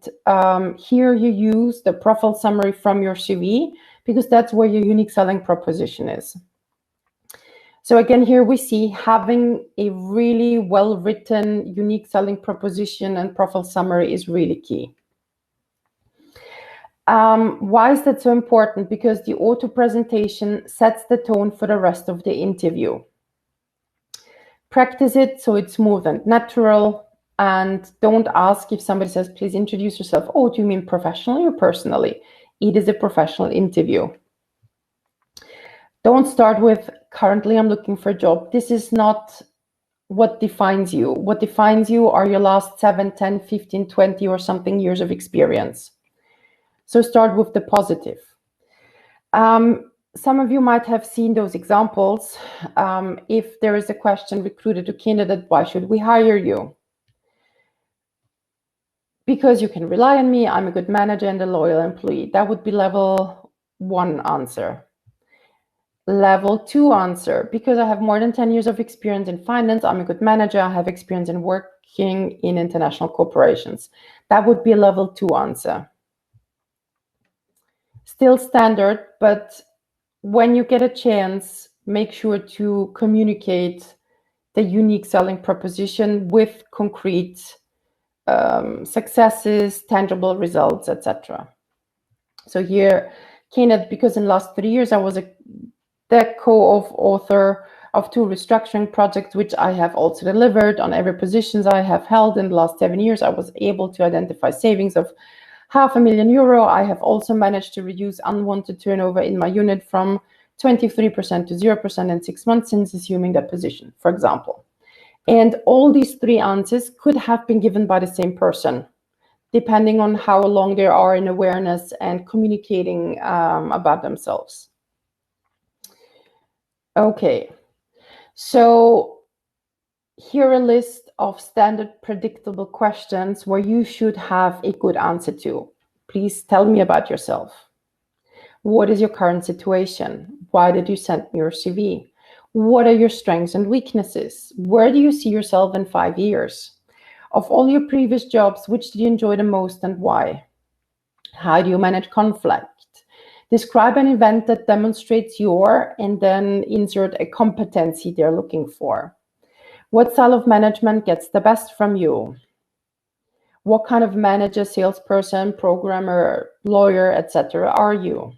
here you use the profile summary from your CV, because that's where your unique selling proposition is. So again, here we see having a really well-written unique selling proposition and profile summary is really key. Why is that so important? Because the auto presentation sets the tone for the rest of the interview. Practice it so it's smooth and natural, and don't ask if somebody says, please introduce yourself. Oh, do you mean professionally or personally? It is a professional interview. Don't start with, currently I'm looking for a job. This is not what defines you. What defines you are your last 7, 10, 15, 20 or something years of experience. So start with the positive. Some of you might have seen those examples. If there is a question, recruiter to candidate, why should we hire you? Because you can rely on me, I'm a good manager and a loyal employee. That would be level 1 answer. Level 2 answer, because I have more than 10 years of experience in finance, I'm a good manager, I have experience in working in international corporations. That would be a level 2 answer. Still standard, but when you get a chance, make sure to communicate the unique selling proposition with concrete successes, tangible results, etc. So here, candidate, because in the last 3 years I was the co-author of 2 restructuring projects, which I have also delivered on every positions I have held in the last 7 years. I was able to identify savings of €500,000. I have also managed to reduce unwanted turnover in my unit from 23% to 0% in 6 months since assuming that position, for example. And all these 3 answers could have been given by the same person, depending on how long they are in awareness and communicating about themselves. Okay, so here a list of standard predictable questions where you should have a good answer to. Please tell me about yourself. What is your current situation? Why did you send me your CV? What are your strengths and weaknesses? Where do you see yourself in 5 years? Of all your previous jobs, which did you enjoy the most and why? How do you manage conflict? Describe an event that demonstrates your, and then insert a competency they're looking for. What style of management gets the best from you? What kind of manager, salesperson, programmer, lawyer, etc. are you?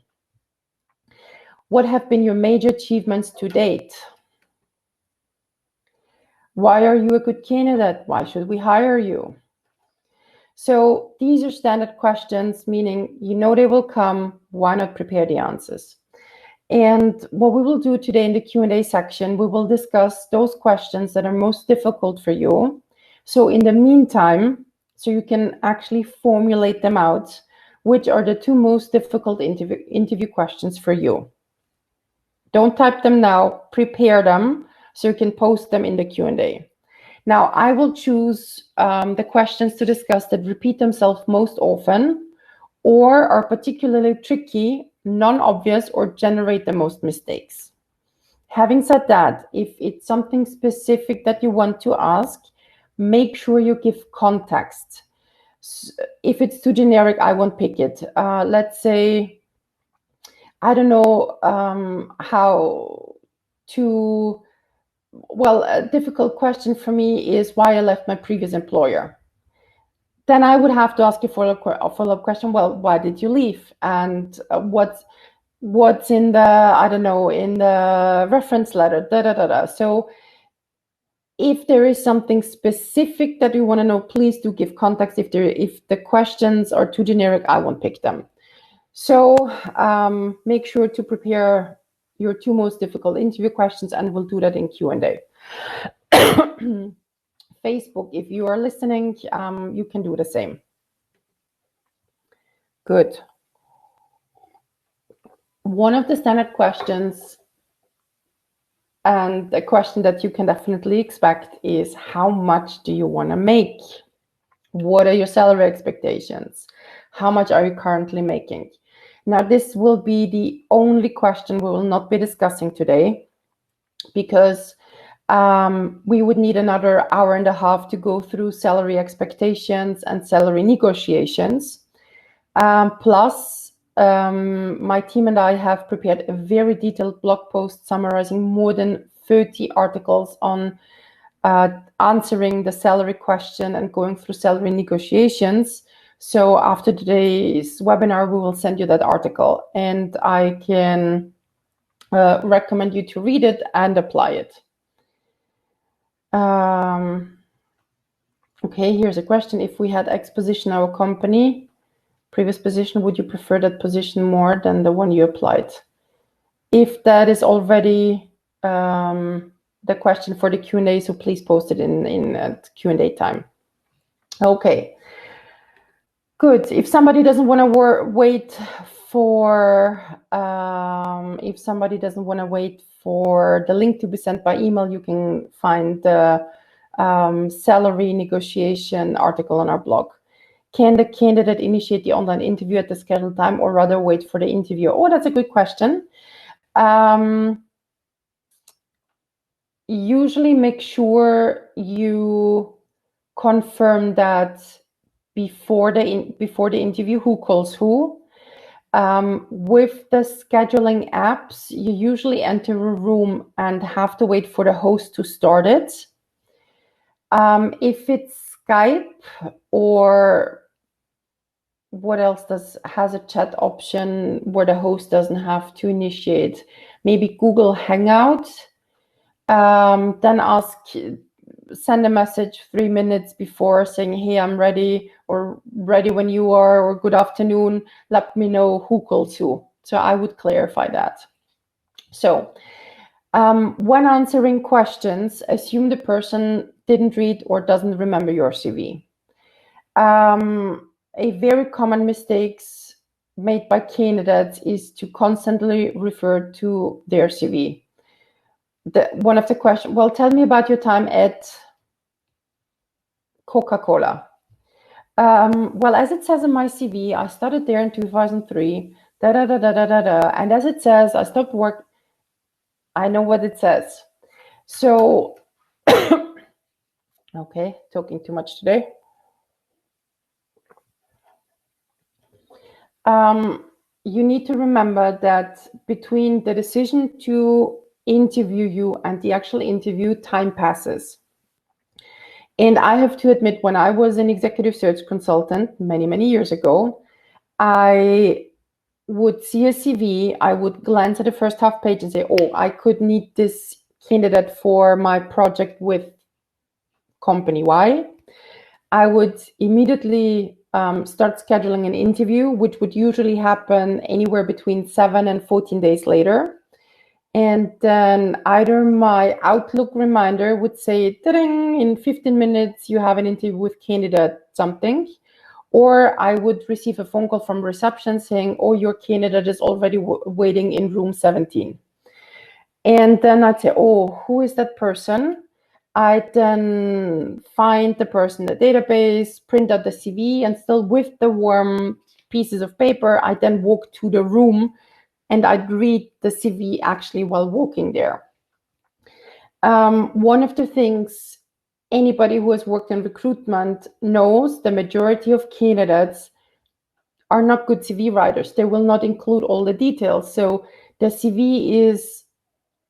What have been your major achievements to date? Why are you a good candidate? Why should we hire you? So these are standard questions, meaning you know they will come. Why not prepare the answers? And what we will do today in the Q&A section, we will discuss those questions that are most difficult for you. So in the meantime, so you can actually formulate them out, which are the 2 most difficult interview questions for you. Don't type them now, prepare them so you can post them in the Q&A. Now, I will choose the questions to discuss that repeat themselves most often or are particularly tricky, non-obvious, or generate the most mistakes. Having said that, if it's something specific that you want to ask, make sure you give context. If it's too generic, I won't pick it. Let's say, I don't know how to, well, a difficult question for me is why I left my previous employer. Then I would have to ask you a follow-up question. Well, why did you leave? And what's in the, I don't know, in the reference letter, So if there is something specific that you want to know, please do give context. If the questions are too generic, I won't pick them. So make sure to prepare your 2 most difficult interview questions, and we'll do that in Q&A. Facebook, if you are listening, you can do the same. Good. One of the standard questions, and a question that you can definitely expect, is how much do you want to make? What are your salary expectations? How much are you currently making? Now, this will be the only question we will not be discussing today, because we would need another hour and a half to go through salary expectations and salary negotiations. Plus, my team and I have prepared a very detailed blog post summarizing more than 30 articles on answering the salary question and going through salary negotiations. So after today's webinar, we will send you that article, and I can recommend you to read it and apply it. Okay, here's a question. If we had X position in our company, previous position, would you prefer that position more than the one you applied? If that is already the question for the Q&A, so please post it in Q&A time. Okay, good. If somebody doesn't want to wait for the link to be sent by email, you can find the salary negotiation article on our blog. Can the candidate initiate the online interview at the scheduled time, or rather wait for the interview? Oh, that's a good question. Usually make sure you confirm that before the interview, who calls who. With the scheduling apps, you usually enter a room and have to wait for the host to start it. If it's Skype, or what else has a chat option where the host doesn't have to initiate, maybe Google Hangout, then send a message 3 minutes before saying, hey, I'm ready, or ready when you are, or good afternoon, let me know who calls who. So I would clarify that. So when answering questions, assume the person didn't read or doesn't remember your CV. A very common mistakes made by candidates is to constantly refer to their CV. one of the questions, well, tell me about your time at Coca-Cola. Well, as it says in my CV, I started there in 2003, and as it says, I stopped work. I know what it says. So, okay, talking too much today. You need to remember that between the decision to interview you and the actual interview, time passes. And I have to admit, when I was an executive search consultant many, many years ago, I would see a CV, I would glance at the first half page and say, oh, I could need this candidate for my project with company Y. I would immediately start scheduling an interview, which would usually happen anywhere between 7 and 14 days later. And then either my Outlook reminder would say, in 15 minutes, you have an interview with candidate something. Or I would receive a phone call from reception saying, oh, your candidate is already waiting in room 17. And then I'd say, oh, who is that person? I'd then find the person in the database, print out the CV, and still with the warm pieces of paper, I'd then walk to the room and I'd read the CV actually while walking there. One of the things anybody who has worked in recruitment knows, the majority of candidates are not good CV writers. They will not include all the details. So the CV is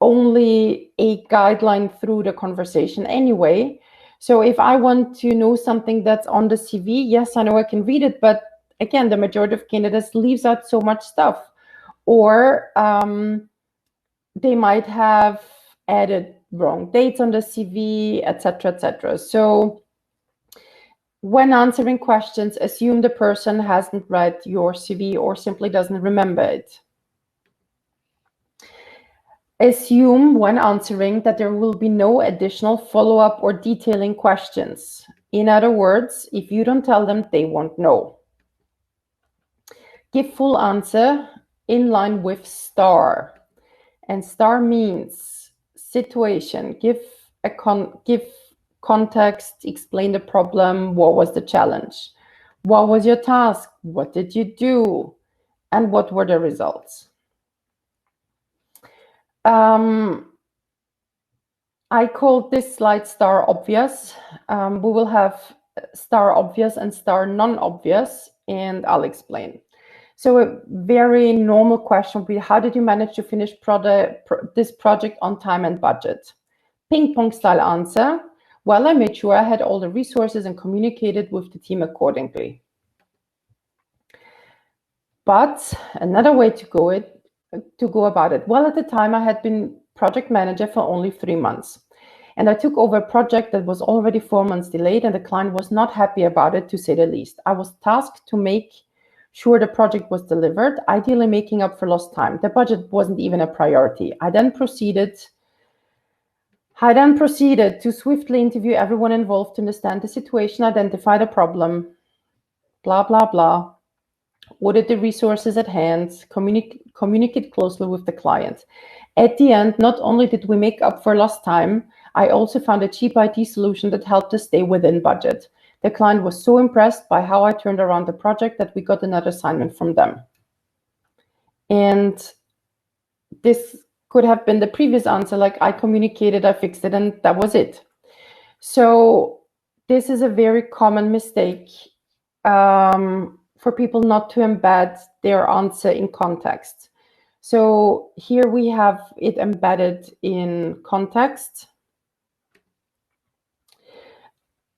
only a guideline through the conversation anyway. So if I want to know something that's on the CV, yes, I know I can read it, but again, the majority of candidates leaves out so much stuff. Or they might have added wrong dates on the CV, etc., etc. So when answering questions, assume the person hasn't read your CV or simply doesn't remember it. Assume when answering that there will be no additional follow-up or detailing questions. In other words, if you don't tell them, they won't know. Give full answer in line with STAR. And STAR means situation. Give context, explain the problem, what was the challenge? What was your task? What did you do? And what were the results? I called this slide STAR obvious. We will have STAR obvious and STAR non-obvious, and I'll explain. So a very normal question would be, how did you manage to finish this project on time and budget? Ping-Pong style answer, well, I made sure I had all the resources and communicated with the team accordingly. But another way to go about it, well, at the time I had been project manager for only 3 months. And I took over a project that was already 4 months delayed, and the client was not happy about it, to say the least. I was tasked to make sure the project was delivered, ideally making up for lost time. The budget wasn't even a priority. I then proceeded to swiftly interview everyone involved to understand the situation, identify the problem, blah, blah, blah. Audit the resources at hand, communicate closely with the client. At the end, not only did we make up for lost time, I also found a cheap IT solution that helped us stay within budget. The client was so impressed by how I turned around the project that we got another assignment from them. And this could have been the previous answer, like I communicated, I fixed it, and that was it. So this is a very common mistake for people not to embed their answer in context. So here we have it embedded in context.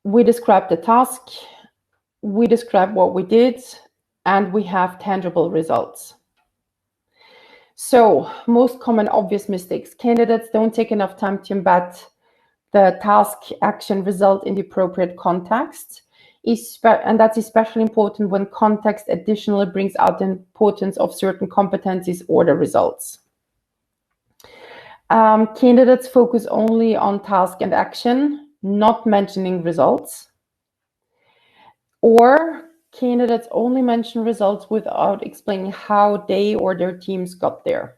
We describe the task, we describe what we did, and we have tangible results. So most common obvious mistakes. Candidates don't take enough time to embed the task, action, result in the appropriate context. And that's especially important when context additionally brings out the importance of certain competencies or the results. Candidates focus only on task and action, not mentioning results. Or candidates only mention results without explaining how they or their teams got there.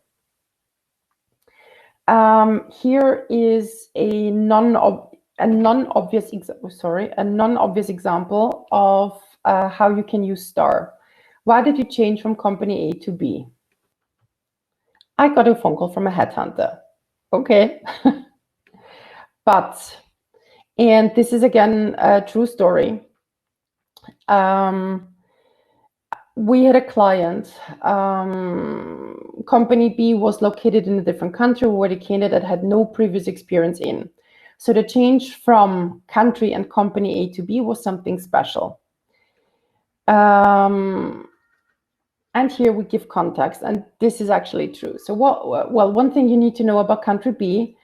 Here is a non-obvious example of how you can use star. Why did you change from company A to B? I got a phone call from a headhunter. Okay. And this is again a true story. We had a client. Company B was located in a different country where the candidate had no previous experience in. So the change from country and company A to B was something special. And here we give context, and this is actually true. So one thing you need to know about country B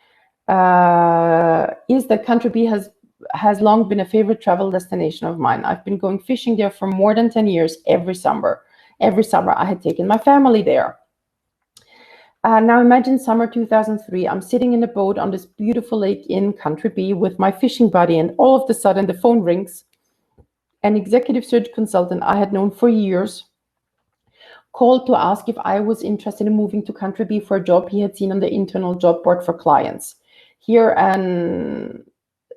is that country B has long been a favorite travel destination of mine. I've been going fishing there for more than 10 years every summer. Every summer I had taken my family there. Now imagine summer 2003. I'm sitting in a boat on this beautiful lake in country B with my fishing buddy, and all of a sudden the phone rings. An executive search consultant I had known for years called to ask if I was interested in moving to country B for a job he had seen on the internal job board for clients.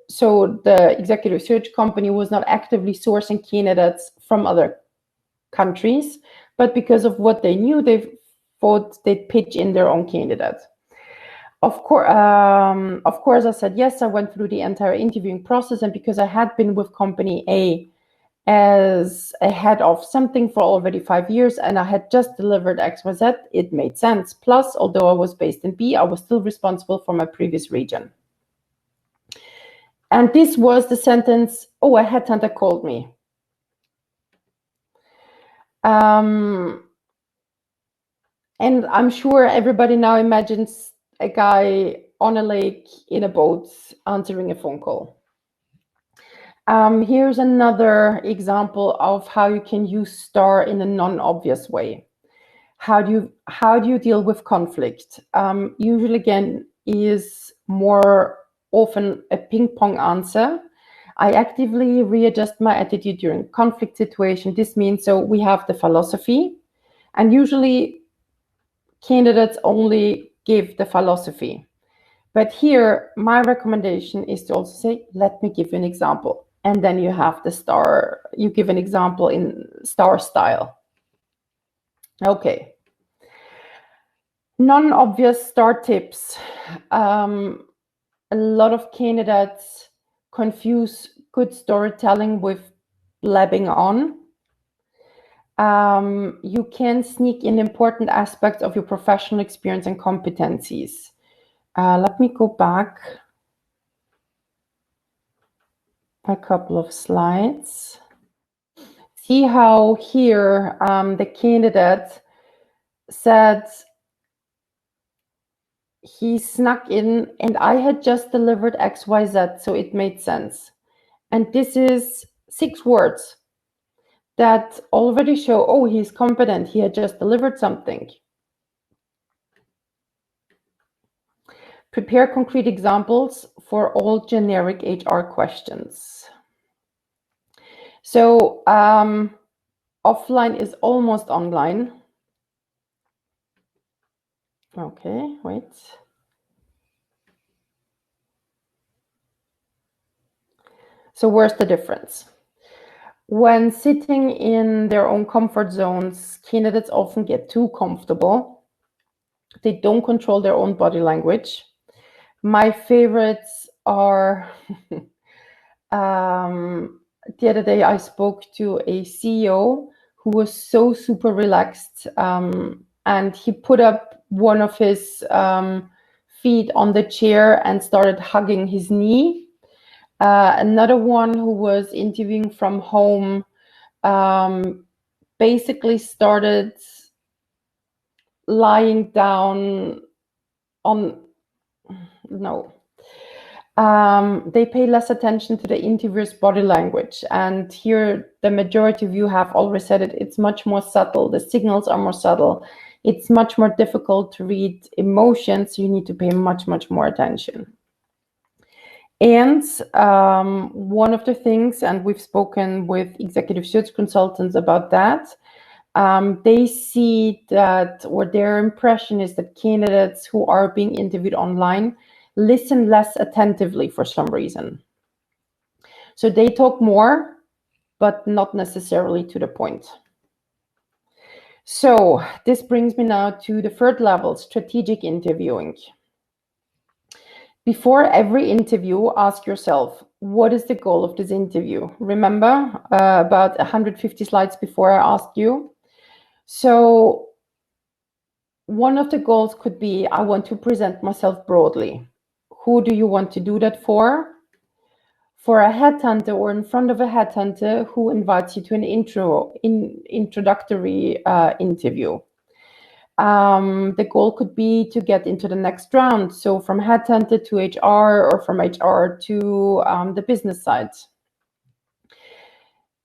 So the executive search company was not actively sourcing candidates from other countries, but because of what they knew, they thought they'd pitch in their own candidate. Of course, I said yes. I went through the entire interviewing process, and because I had been with company A as a head of something for already 5 years, and I had just delivered XYZ, it made sense. Plus, although I was based in B, I was still responsible for my previous region. And this was the sentence, oh, a headhunter called me. And I'm sure everybody now imagines a guy on a lake in a boat answering a phone call. Here's another example of how you can use star in a non-obvious way. How do you deal with conflict? Usually, again, is more often a ping-pong answer. I actively readjust my attitude during conflict situation. This means, so we have the philosophy, and usually candidates only give the philosophy. But here, my recommendation is to also say, let me give you an example. And then you have the star, you give an example in star style. Okay. Non-obvious star tips. A lot of candidates confuse good storytelling with blabbing on. You can sneak in important aspects of your professional experience and competencies. Let me go back a couple of slides. See how here the candidate said he snuck in and I had just delivered XYZ, so it made sense. And this is 6 words that already show, oh, he's competent, he had just delivered something. Prepare concrete examples for all generic HR questions. So offline is almost online. Okay, wait. So where's the difference? When sitting in their own comfort zones, candidates often get too comfortable. They don't control their own body language. My favorites are, the other day I spoke to a CEO who was so super relaxed, and he put up one of his feet on the chair and started hugging his knee. Another one who was interviewing from home basically started lying down on, they pay less attention to the interviewer's body language. And here the majority of you have already said it, it's much more subtle. The signals are more subtle. It's much more difficult to read emotions. You need to pay much, much more attention. And one of the things, and we've spoken with executive search consultants about that, they see that, or their impression is that candidates who are being interviewed online listen less attentively for some reason. So they talk more, but not necessarily to the point. So this brings me now to the third level, strategic interviewing. Before every interview, ask yourself, what is the goal of this interview? Remember about 150 slides before I asked you? So one of the goals could be, I want to present myself broadly. Who do you want to do that for? For a headhunter or in front of a headhunter who invites you to an introductory interview. The goal could be to get into the next round. So from headhunter to HR or from HR to the business side.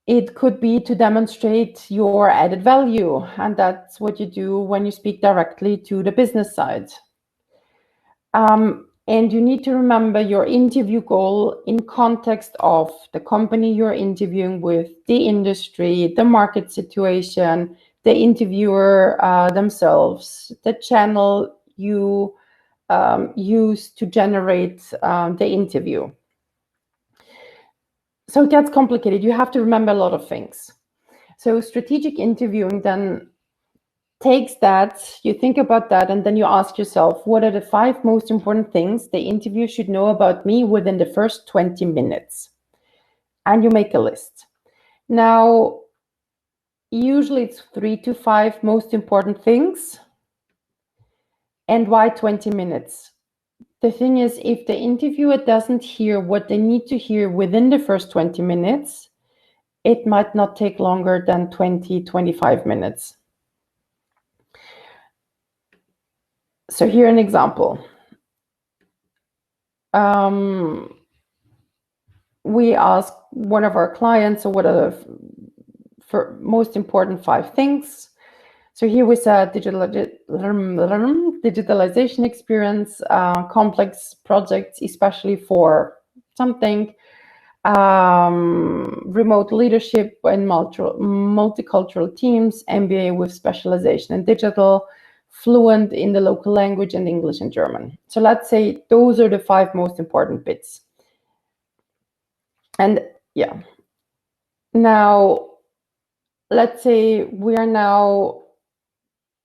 It could be to demonstrate your added value. And that's what you do when you speak directly to the business side. And you need to remember your interview goal in context of the company you're interviewing with, the industry, the market situation, the interviewer themselves, the channel you use to generate the interview. So it gets complicated. You have to remember a lot of things. So strategic interviewing then takes that, you think about that, and then you ask yourself, what are the 5 most important things the interviewer should know about me within the first 20 minutes? And you make a list. Now, usually it's 3 to 5 most important things. And why 20 minutes? The thing is, if the interviewer doesn't hear what they need to hear within the first 20 minutes, it might not take longer than 20, 25 minutes. So here an example. We ask one of our clients, so what are the most important 5 things? So here we said digitalization experience, complex projects, especially for something, remote leadership in multicultural teams, MBA with specialization in digital, fluent in the local language and English and German. So let's say those are the 5 most important bits. And yeah, now let's say we are now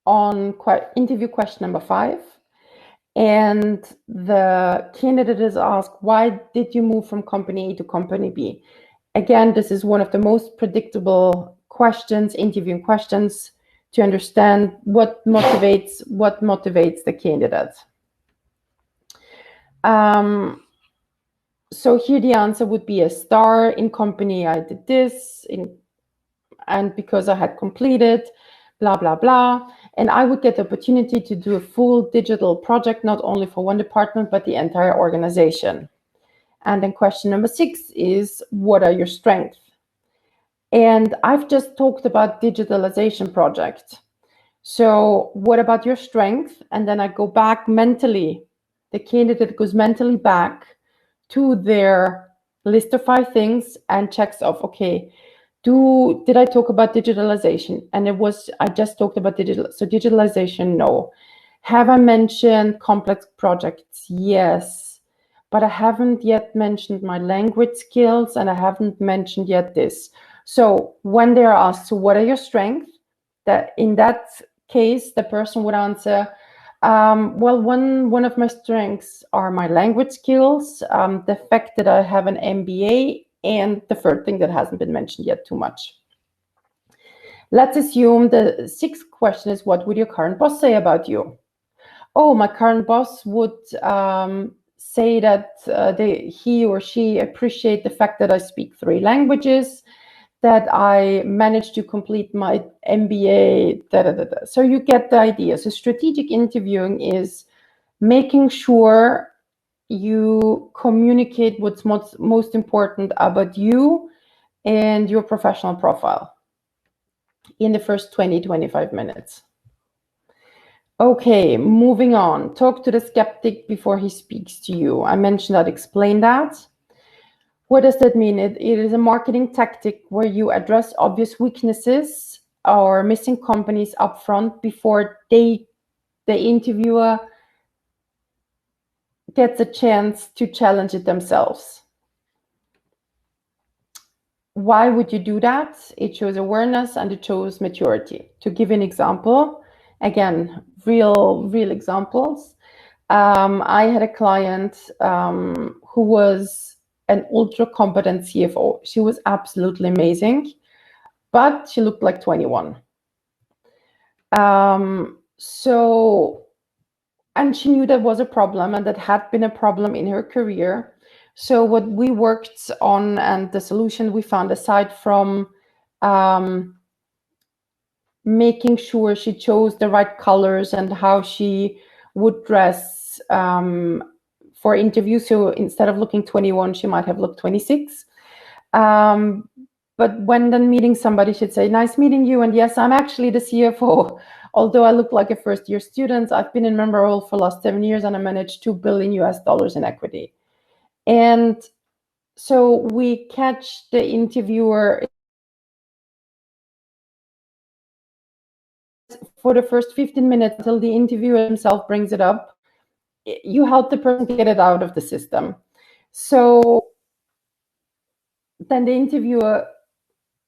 on interview question number 5, and the candidate is asked, why did you move from company A to company B? Again, this is one of the most predictable questions, interviewing questions, to understand what motivates the candidate. So here the answer would be a star. In company I did this, and because I had completed, blah, blah, blah. And I would get the opportunity to do a full digital project, not only for one department, but the entire organization. And then question number 6 is, what are your strengths? And I've just talked about digitalization project. So what about your strength? And then I go back mentally. The candidate goes mentally back to their list of 5 things and checks off, okay, did I talk about digitalization? And I just talked about digital. So digitalization, no. Have I mentioned complex projects? Yes. But I haven't yet mentioned my language skills, and I haven't mentioned yet this. So when they're asked, so what are your strengths? That in that case, the person would answer, well, one of my strengths are my language skills, the fact that I have an MBA, and the third thing that hasn't been mentioned yet too much. Let's assume the 6th question is, what would your current boss say about you? Oh, my current boss would say that he or she appreciate the fact that I speak 3 languages, that I managed to complete my MBA, So you get the idea. So strategic interviewing is making sure you communicate what's most important about you and your professional profile in the first 20-25 minutes. Okay, moving on. Talk to the skeptic before he speaks to you. I mentioned that, explain that. What does that mean? It is a marketing tactic where you address obvious weaknesses or missing companies up front before the interviewer gets a chance to challenge it themselves. Why would you do that? It shows awareness and it shows maturity. To give an example, again, real examples. I had a client who was an ultra competent CFO. She was absolutely amazing, but she looked like 21. And she knew that was a problem and that had been a problem in her career. So what we worked on and the solution we found, aside from making sure she chose the right colors and how she would dress for interviews. So instead of looking 21, she might have looked 26. But when then meeting somebody, she'd say, nice meeting you. And yes, I'm actually the CFO. Although I look like a first-year student, I've been in member role for the last 7 years and I managed $2 billion in equity. And so we catch the interviewer for the first 15 minutes until the interviewer himself brings it up. You help the person get it out of the system. So then the interviewer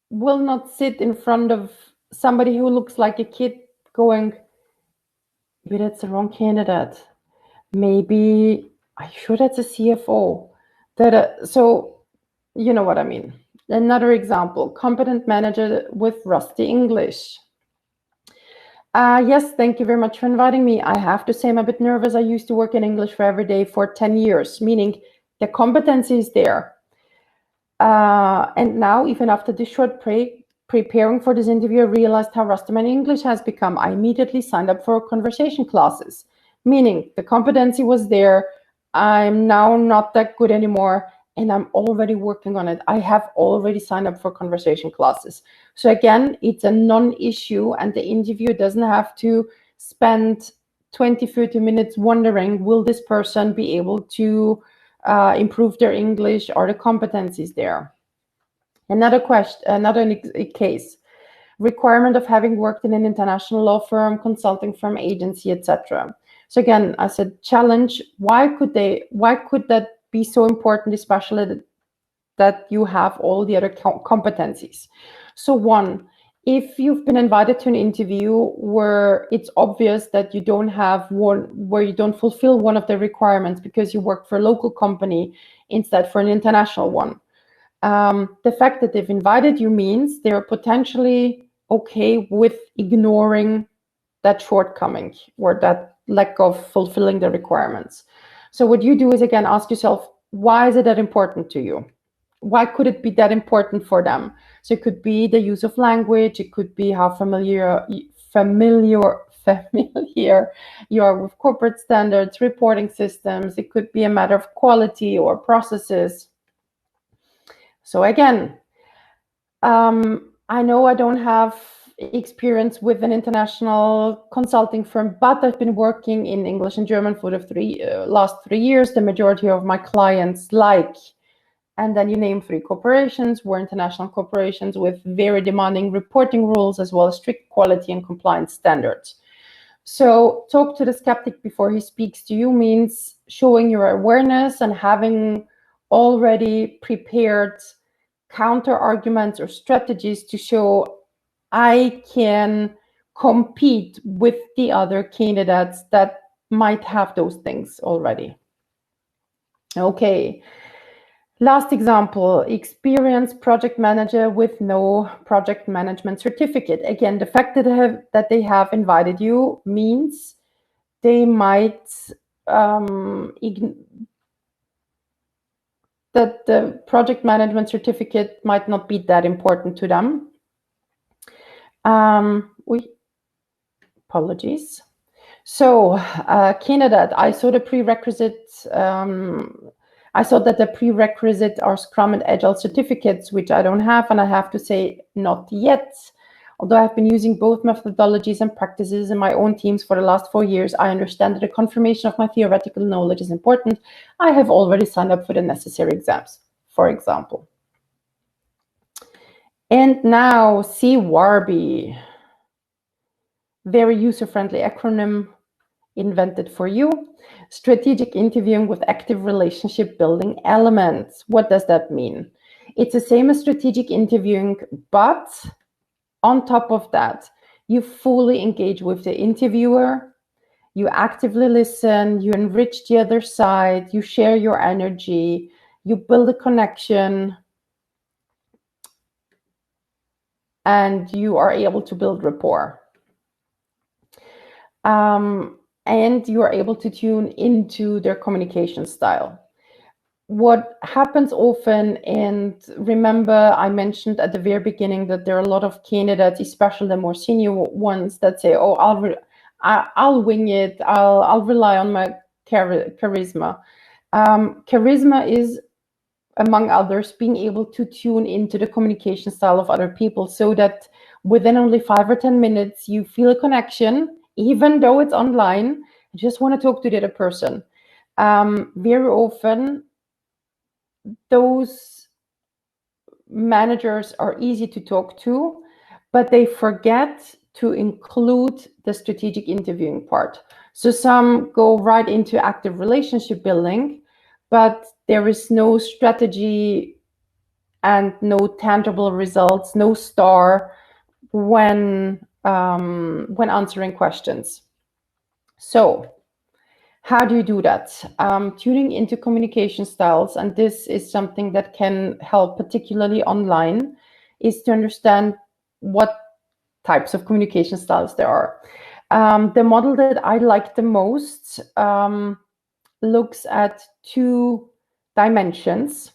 will not sit in front of somebody who looks like a kid going, maybe that's the wrong candidate. Maybe, are you sure that's a CFO? So you know what I mean. Another example, competent manager with rusty English. Yes, thank you very much for inviting me. I have to say I'm a bit nervous. I used to work in English for every day for 10 years, meaning the competency is there. And now, even after this short break, preparing for this interview, I realized how rusty my English has become. I immediately signed up for conversation classes, meaning the competency was there. I'm now not that good anymore, and I'm already working on it. I have already signed up for conversation classes. So again, it's a non-issue, and the interviewer doesn't have to spend 20, 30 minutes wondering, will this person be able to improve their English or the competencies there? Another case, requirement of having worked in an international law firm, consulting firm, agency, etc. So again, I said challenge. Why could that be so important, especially that you have all the other competencies? So one, if you've been invited to an interview where it's obvious that you don't fulfill one of the requirements because you work for a local company instead for an international one, the fact that they've invited you means they're potentially okay with ignoring that shortcoming or that lack of fulfilling the requirements. So what you do is, again, ask yourself, why is it that important to you? Why could it be that important for them? So it could be the use of language. It could be how familiar you are with corporate standards, reporting systems. It could be a matter of quality or processes. So again, I know I don't have experience with an international consulting firm, but I've been working in English and German for the last 3 years. The majority of my clients and then you name 3 corporations were international corporations with very demanding reporting rules as well as strict quality and compliance standards. So talk to the skeptic before he speaks to you means showing your awareness and having already prepared counter arguments or strategies to show I can compete with the other candidates that might have those things already. Okay. Last example, experienced project manager with no project management certificate. Again, the fact that they have invited you means they might that the project management certificate might not be that important to them. Apologies. So, candidate, I saw the prerequisites. I saw that the prerequisite are Scrum and Agile certificates, which I don't have, and I have to say not yet. Although I've been using both methodologies and practices in my own teams for the last 4 years, I understand that the confirmation of my theoretical knowledge is important. I have already signed up for the necessary exams, for example. And now, see Warby. very user-friendly acronym invented for you. Strategic interviewing with active relationship building elements. What does that mean? It's the same as strategic interviewing, but on top of that, you fully engage with the interviewer, you actively listen, you enrich the other side, you share your energy, you build a connection, and you are able to build rapport. And you are able to tune into their communication style. What happens often, and remember I mentioned at the very beginning that there are a lot of candidates, especially the more senior ones, that say, oh, I'll wing it, I'll rely on my charisma. Charisma is, among others, being able to tune into the communication style of other people so that within only 5 or 10 minutes, you feel a connection, even though it's online. You just want to talk to the other person. Very often, those managers are easy to talk to, but they forget to include the strategic interviewing part. So some go right into active relationship building, but there is no strategy and no tangible results, no star when answering questions. So how do you do that? Tuning into communication styles, and this is something that can help particularly online, is to understand what types of communication styles there are. The model that I like the most looks at 2 dimensions: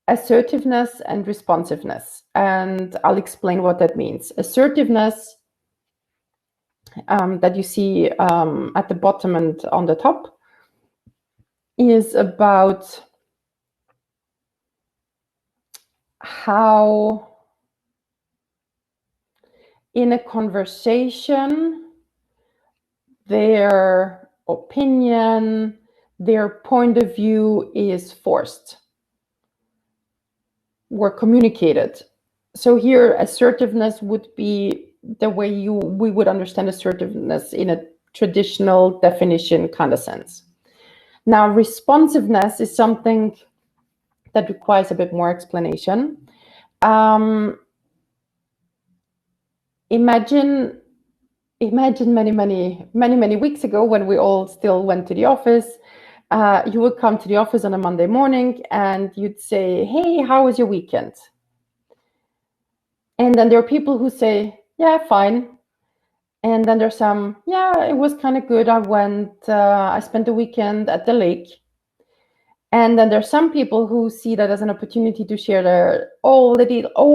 assertiveness and responsiveness. And I'll explain what that means. Assertiveness, that you see at the bottom and on the top, is about how in a conversation their opinion, their point of view is forced or communicated. So here assertiveness would be the way we would understand assertiveness in a traditional definition kind of sense. Now, responsiveness is something that requires a bit more explanation. Imagine many weeks ago, when we all still went to the office. You would come to the office on a Monday morning and you'd say, hey, how was your weekend? And then there are people who say, yeah, fine. And then there's some, yeah, it was kind of good. I spent the weekend at the lake. And then there's some people who see that as an opportunity to share their, oh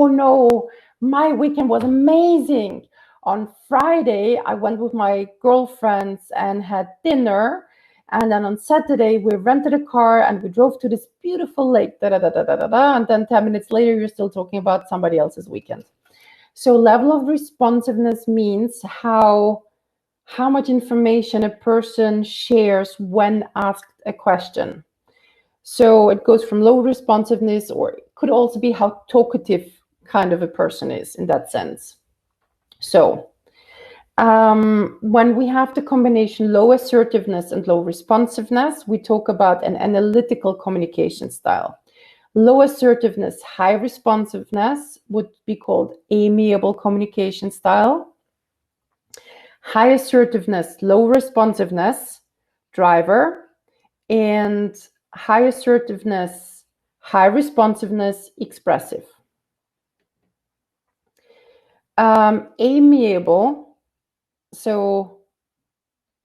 no, my weekend was amazing. On Friday, I went with my girlfriends and had dinner. And then on Saturday, we rented a car and we drove to this beautiful lake, And then 10 minutes later, you're still talking about somebody else's weekend. So level of responsiveness means how much information a person shares when asked a question. So it goes from low responsiveness, or it could also be how talkative kind of a person is in that sense. So when we have the combination low assertiveness and low responsiveness, we talk about an analytical communication style. Low assertiveness, high responsiveness would be called amiable communication style. High assertiveness, low responsiveness, driver. And high assertiveness, high responsiveness, expressive. Amiable, so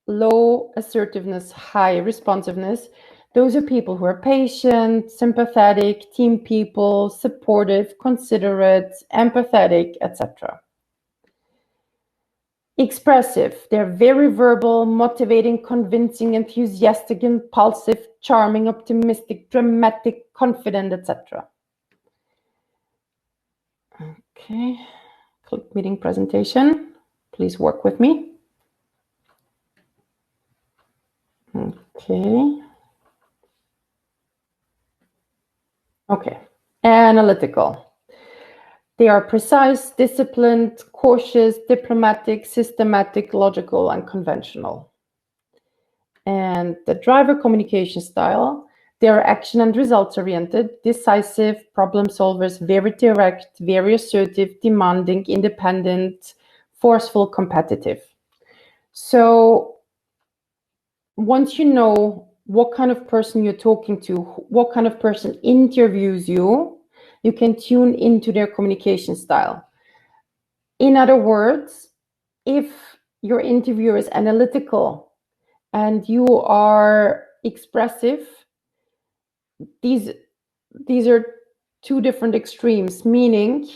low assertiveness, high responsiveness, those are people who are patient, sympathetic, team people, supportive, considerate, empathetic, etc. Expressive, they're very verbal, motivating, convincing, enthusiastic, impulsive, charming, optimistic, dramatic, confident, etc. Okay, click meeting presentation. Please work with me. Okay. Okay, analytical. They are precise, disciplined, cautious, diplomatic, systematic, logical, and conventional. And the driver communication style, they are action and results oriented, decisive, problem solvers, very direct, very assertive, demanding, independent, forceful, competitive. So once you know what kind of person you're talking to, what kind of person interviews you, you can tune into their communication style. In other words, if your interviewer is analytical and you are expressive, these are two different extremes, meaning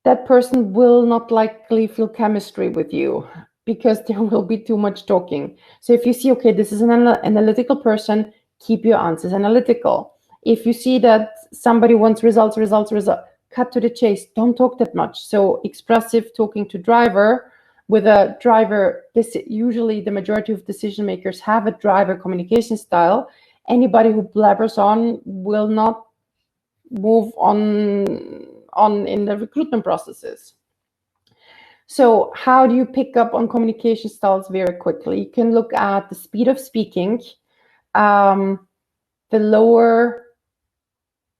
that person will not likely feel chemistry with you because there will be too much talking. So if you see, okay, this is an analytical person, keep your answers analytical. If you see that somebody wants results, cut to the chase, don't talk that much. So expressive talking to driver. With a driver, usually the majority of decision makers have a driver communication style. Anybody who blabbers on will not move on in the recruitment processes. So how do you pick up on communication styles very quickly? You can look at the speed of speaking. The slower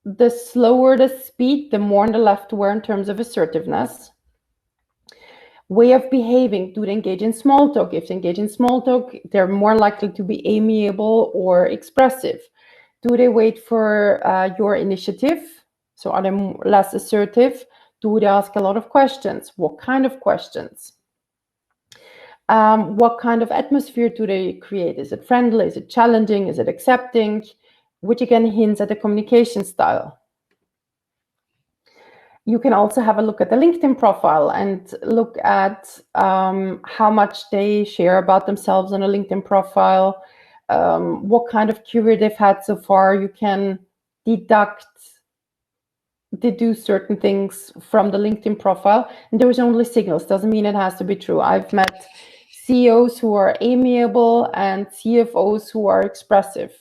the speed, the more on the left we're in terms of assertiveness. Way of behaving, do they engage in small talk? If they engage in small talk, they're more likely to be amiable or expressive. Do they wait for your initiative? So are they less assertive? Do they ask a lot of questions? What kind of questions? What kind of atmosphere do they create? Is it friendly? Is it challenging? Is it accepting? Which again hints at the communication style. You can also have a look at the LinkedIn profile and look at how much they share about themselves on a LinkedIn profile, what kind of career they've had so far. You can deduce certain things from the LinkedIn profile, and there is only signals, doesn't mean it has to be true. I've met CEOs who are amiable and CFOs who are expressive,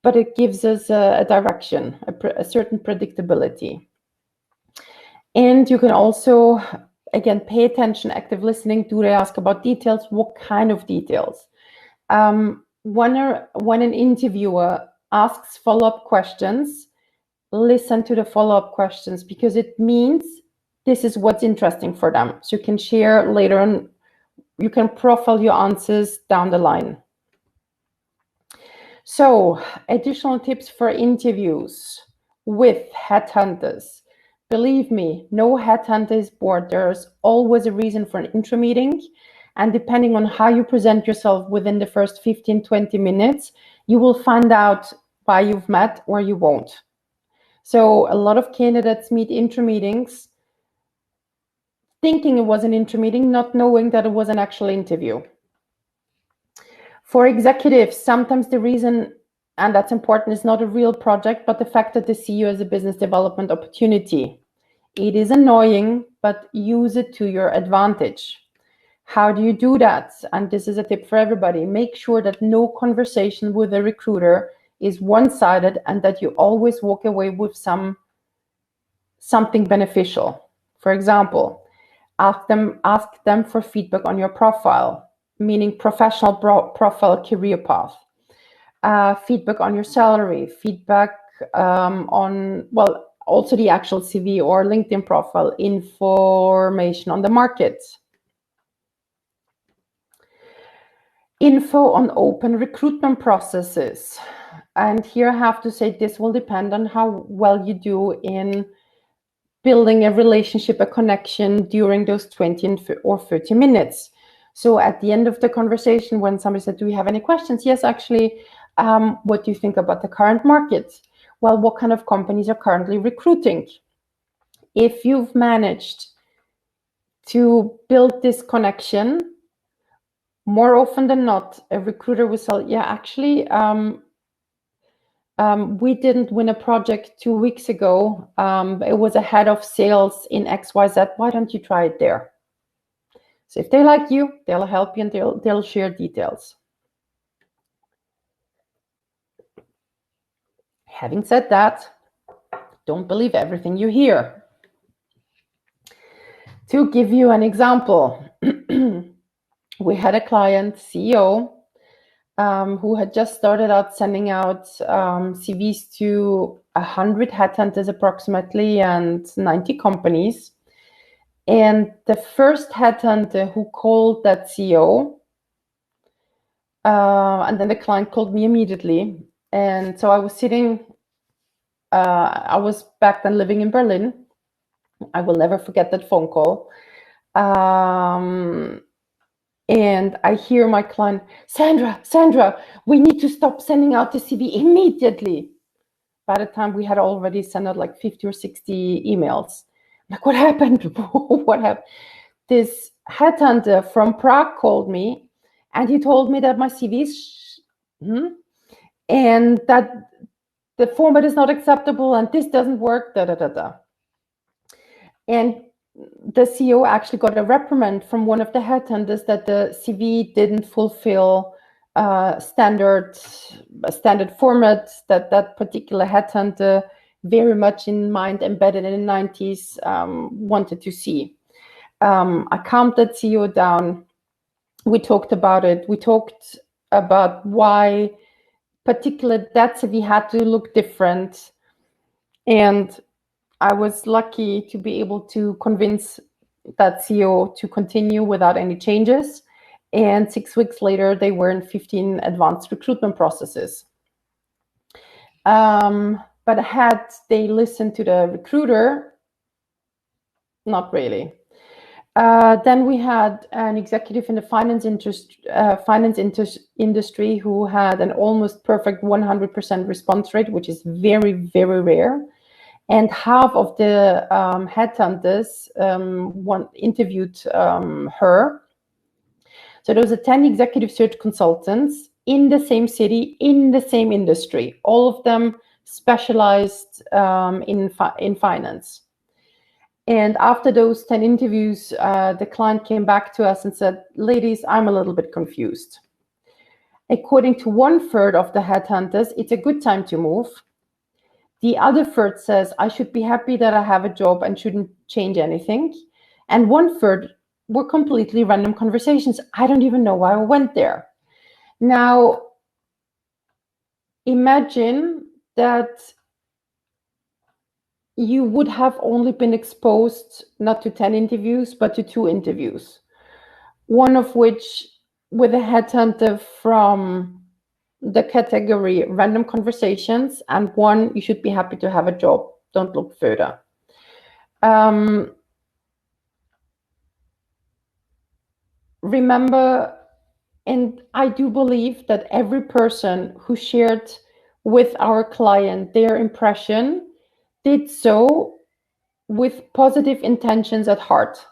but it gives us a direction, a certain predictability. And you can also, again, pay attention, active listening. Do they ask about details? What kind of details? When an interviewer asks follow-up questions, listen to the follow-up questions, because it means this is what's interesting for them. So you can share later on, you can profile your answers down the line. So additional tips for interviews with headhunters. Believe me, no headhunter is bored. There's always a reason for an intro meeting. And depending on how you present yourself within the first 15, 20 minutes, you will find out why you've met or you won't. So a lot of candidates meet intro meetings thinking it was an intro meeting, not knowing that it was an actual interview. For executives, sometimes the reason, and that's important, is not a real project, but the fact that they see you as a business development opportunity. It is annoying, but use it to your advantage. How do you do that? And this is a tip for everybody. Make sure that no conversation with a recruiter is one-sided and that you always walk away with something beneficial. For example, ask them for feedback on your profile, meaning professional profile, career path, feedback on your salary, feedback on, well, also the actual CV or LinkedIn profile, information on the market, info on open recruitment processes. And here I have to say this will depend on how well you do in building a relationship, a connection during those 20 or 30 minutes. So at the end of the conversation, when somebody said, do we have any questions? Yes, actually, what do you think about the current market? Well, what kind of companies are currently recruiting? If you've managed to build this connection, more often than not, a recruiter will say, yeah, actually, we didn't win a project 2 weeks ago. It was a head of sales in XYZ. Why don't you try it there? So if they like you, they'll help you and they'll share details. Having said that, don't believe everything you hear. To give you an example, we had a client, CEO, who had just started out sending out CVs to 100 headhunters approximately and 90 companies. And the first headhunter who called that CEO, and then the client called me immediately. And so I was sitting, I was back then living in Berlin. I will never forget that phone call. And I hear my client, Sandra, we need to stop sending out the CV immediately. By the time we had already sent out like 50 or 60 emails. I'm like, what happened? What happened? This headhunter from Prague called me and he told me that my CV is, and that the format is not acceptable and this doesn't work, And the CEO actually got a reprimand from one of the headhunters that the CV didn't fulfill standard format that particular headhunter, very much in mind embedded in the 90s, wanted to see. I calmed that CEO down. We talked about it. We talked about why particular that CV had to look different. And I was lucky to be able to convince that CEO to continue without any changes. And 6 weeks later, they were in 15 advanced recruitment processes. But had they listened to the recruiter, not really. Then we had an executive in the finance industry who had an almost perfect 100% response rate, which is very, very rare. And half of the headhunters interviewed her. So there was 10 executive search consultants in the same city, in the same industry, all of them specialized in finance. And after those 10 interviews, the client came back to us and said, ladies, I'm a little bit confused. According to 1/3 of the headhunters, it's a good time to move. The other third says, I should be happy that I have a job and shouldn't change anything. And 1/3 were completely random conversations. I don't even know why I went there. Now, imagine that you would have only been exposed not to 10 interviews, but to 2 interviews. One of which with a headhunter from the category random conversations, and one, you should be happy to have a job. Don't look further. Remember, and I do believe that every person who shared with our client their impression did so with positive intentions at heart.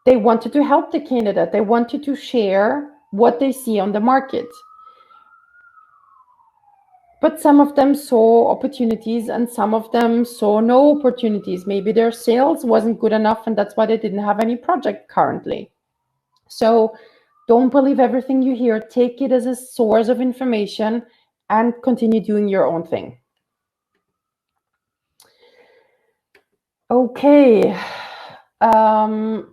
They wanted to help the candidate. They wanted to share what they see on the market. But some of them saw opportunities and some of them saw no opportunities. Maybe their sales wasn't good enough and that's why they didn't have any project currently. So don't believe everything you hear. Take it as a source of information and continue doing your own thing. Okay.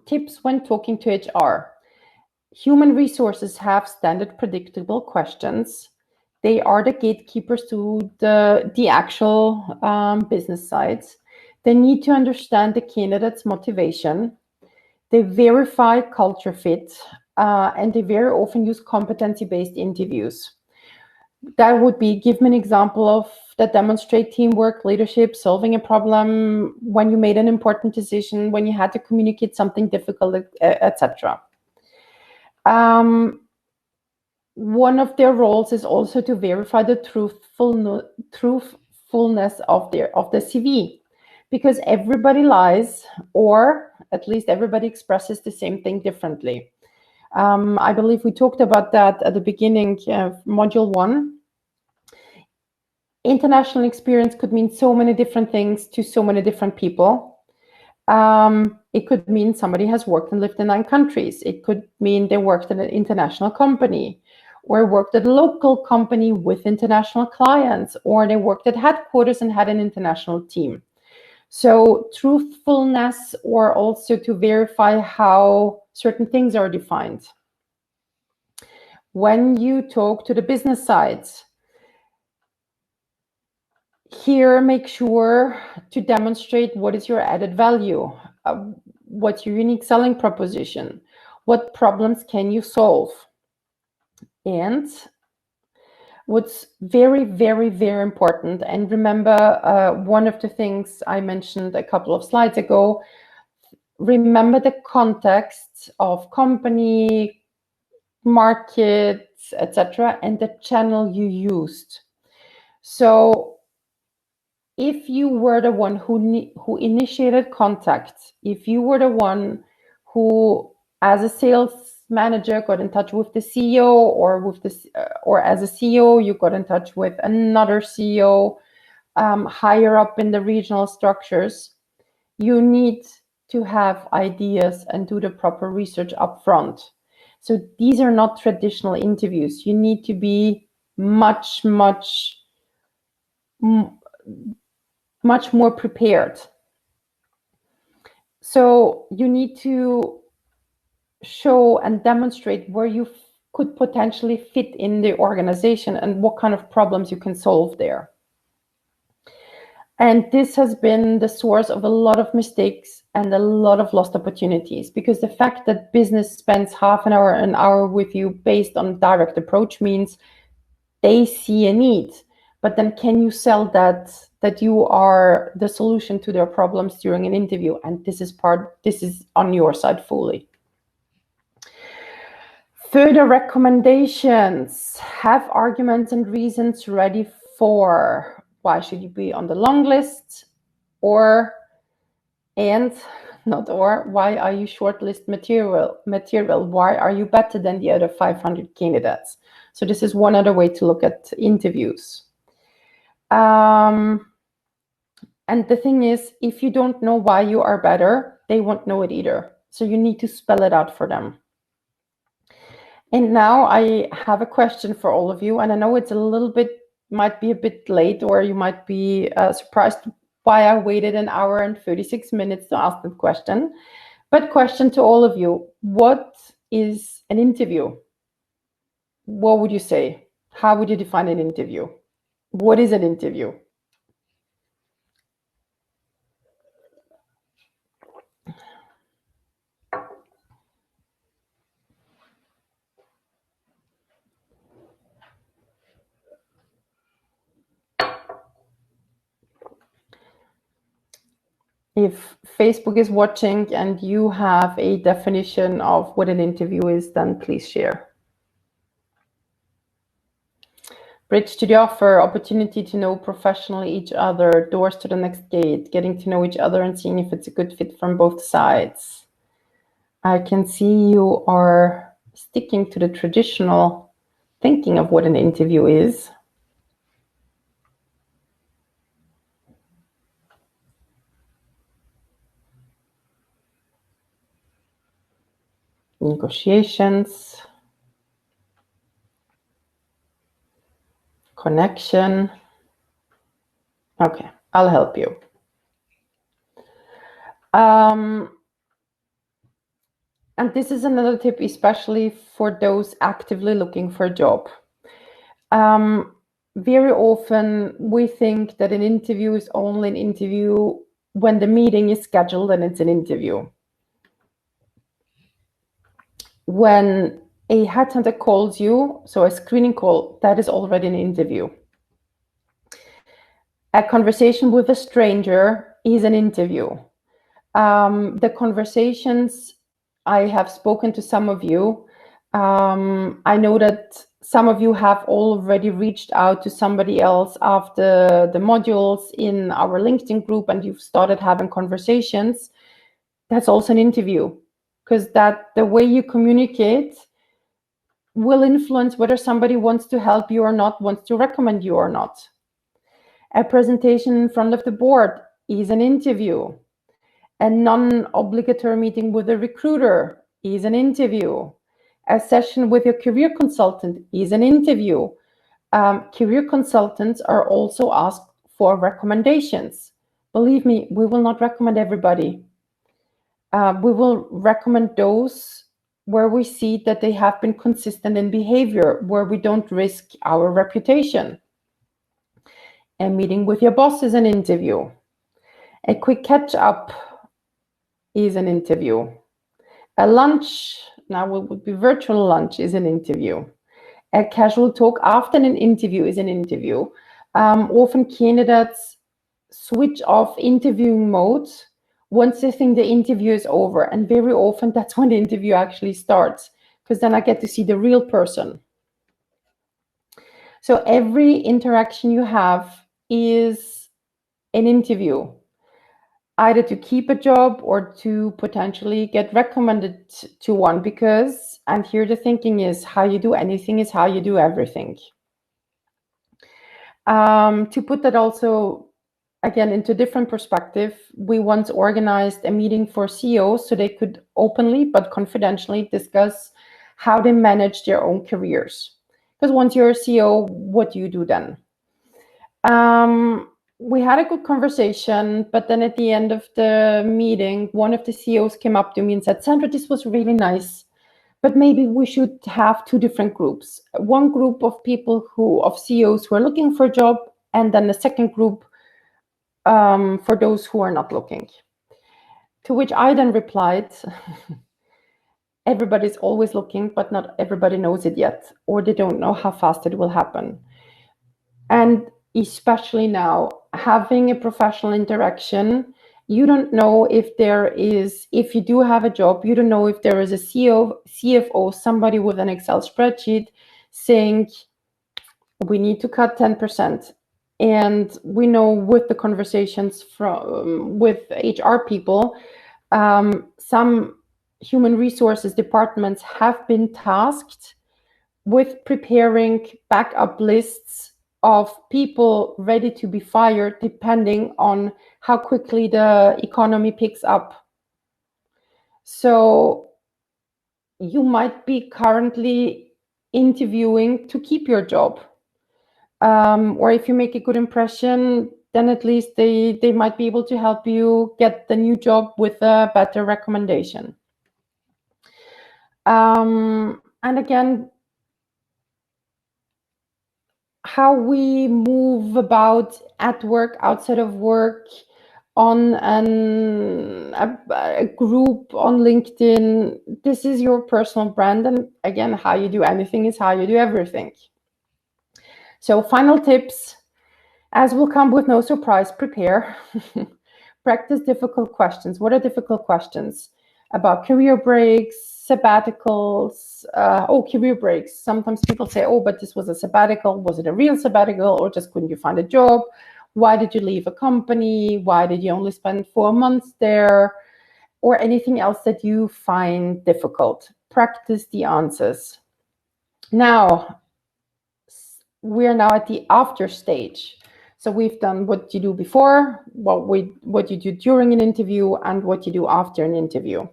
Tips when talking to HR. Human resources have standard predictable questions. They are the gatekeepers to the actual business sides. They need to understand the candidate's motivation. They verify culture fit, and they very often use competency-based interviews. That would be, give me an example of that demonstrate teamwork, leadership, solving a problem, when you made an important decision, when you had to communicate something difficult, etc. One of their roles is also to verify the truthfulness of the CV, because everybody lies, or at least everybody expresses the same thing differently. I believe we talked about that at the beginning of module 1. International experience could mean so many different things to so many different people. It could mean somebody has worked and lived in 9 countries. It could mean they worked at an international company, or worked at a local company with international clients, or they worked at headquarters and had an international team. So truthfulness, or also to verify how certain things are defined. When you talk to the business sides, here make sure to demonstrate what is your added value, what's your unique selling proposition, what problems can you solve. And what's very, very, very important, and remember one of the things I mentioned a couple of slides ago, remember the context of company, market, etc., and the channel you used. So if you were the one who initiated contact, if you were the one who, as a sales manager, got in touch with the CEO, or with this, or as a CEO, you got in touch with another CEO higher up in the regional structures, you need to have ideas and do the proper research up front. So these are not traditional interviews. You need to be much more prepared. So you need to show and demonstrate where you could potentially fit in the organization and what kind of problems you can solve there. And this has been the source of a lot of mistakes and a lot of lost opportunities, because the fact that business spends half an hour with you based on direct approach means they see a need, but then can you sell that you are the solution to their problems during an interview? And this is on your side fully. Further recommendations: have arguments and reasons ready for why should you be on the long list, why are you shortlist material? Why are you better than the other 500 candidates? So this is one other way to look at interviews. And the thing is, if you don't know why you are better, they won't know it either. So you need to spell it out for them. And now I have a question for all of you, and I know it's might be a bit late, or you might be surprised why I waited an hour and 36 minutes to ask the question. But question to all of you: what is an interview? What would you say? How would you define an interview? What is an interview? If Facebook is watching and you have a definition of what an interview is, then please share. Bridge to the offer, opportunity to know professionally each other, doors to the next gate, getting to know each other and seeing if it's a good fit from both sides. I can see you are sticking to the traditional thinking of what an interview is. Negotiations, connection. Okay, I'll help you. And this is another tip, especially for those actively looking for a job. Very often we think that an interview is only an interview when the meeting is scheduled and it's an interview. When a headhunter calls you, so a screening call, that is already an interview. A conversation with a stranger is an interview. The conversations, I have spoken to some of you. I know that some of you have already reached out to somebody else after the modules in our LinkedIn group, and you've started having conversations. That's also an interview, because the way you communicate will influence whether somebody wants to help you or not, wants to recommend you or not. A presentation in front of the board is an interview. A non-obligatory meeting with a recruiter is an interview. A session with your career consultant is an interview. Career consultants are also asked for recommendations, believe me, we will not recommend everybody. We will recommend those where we see that they have been consistent in behavior, where we don't risk our reputation. A meeting with your boss is an interview. A quick catch-up is an interview. A lunch, now it would be virtual lunch, is an interview. A casual talk after an interview is an interview. Often candidates switch off interviewing mode once they think the interview is over, and very often that's when the interview actually starts, because then I get to see the real person. So every interaction you have is an interview, either to keep a job or to potentially get recommended to one, because, and here the thinking is, how you do anything is how you do everything. To put that also, again, into different perspective, we once organized a meeting for CEOs so they could openly but confidentially discuss how they manage their own careers. Because once you're a CEO, what do you do then? We had a good conversation, but then at the end of the meeting, one of the CEOs came up to me and said, Sandra, this was really nice, but maybe we should have two different groups. One group of people of CEOs who are looking for a job, and then the second group for those who are not looking. To which I then replied, everybody's always looking, but not everybody knows it yet, or they don't know how fast it will happen. And especially now, having a professional interaction, you don't know if you do have a job, you don't know if there is a CEO, CFO, somebody with an Excel spreadsheet saying, we need to cut 10%. And we know with the conversations with HR people, some human resources departments have been tasked with preparing backup lists of people ready to be fired depending on how quickly the economy picks up. So you might be currently interviewing to keep your job. Or if you make a good impression, then at least they might be able to help you get the new job with a better recommendation. And again, how we move about at work, outside of work, on a group on LinkedIn, this is your personal brand. And again, how you do anything is how you do everything. So final tips, as will come with no surprise, prepare. Practice difficult questions. What are difficult questions? About career breaks, sabbaticals. Career breaks. Sometimes people say, oh, but this was a sabbatical. Was it a real sabbatical, or just couldn't you find a job? Why did you leave a company? Why did you only spend 4 months there? Or anything else that you find difficult. Practice the answers. Now, we are now at the after stage. So we've done what you do before, what you do during an interview, and what you do after an interview.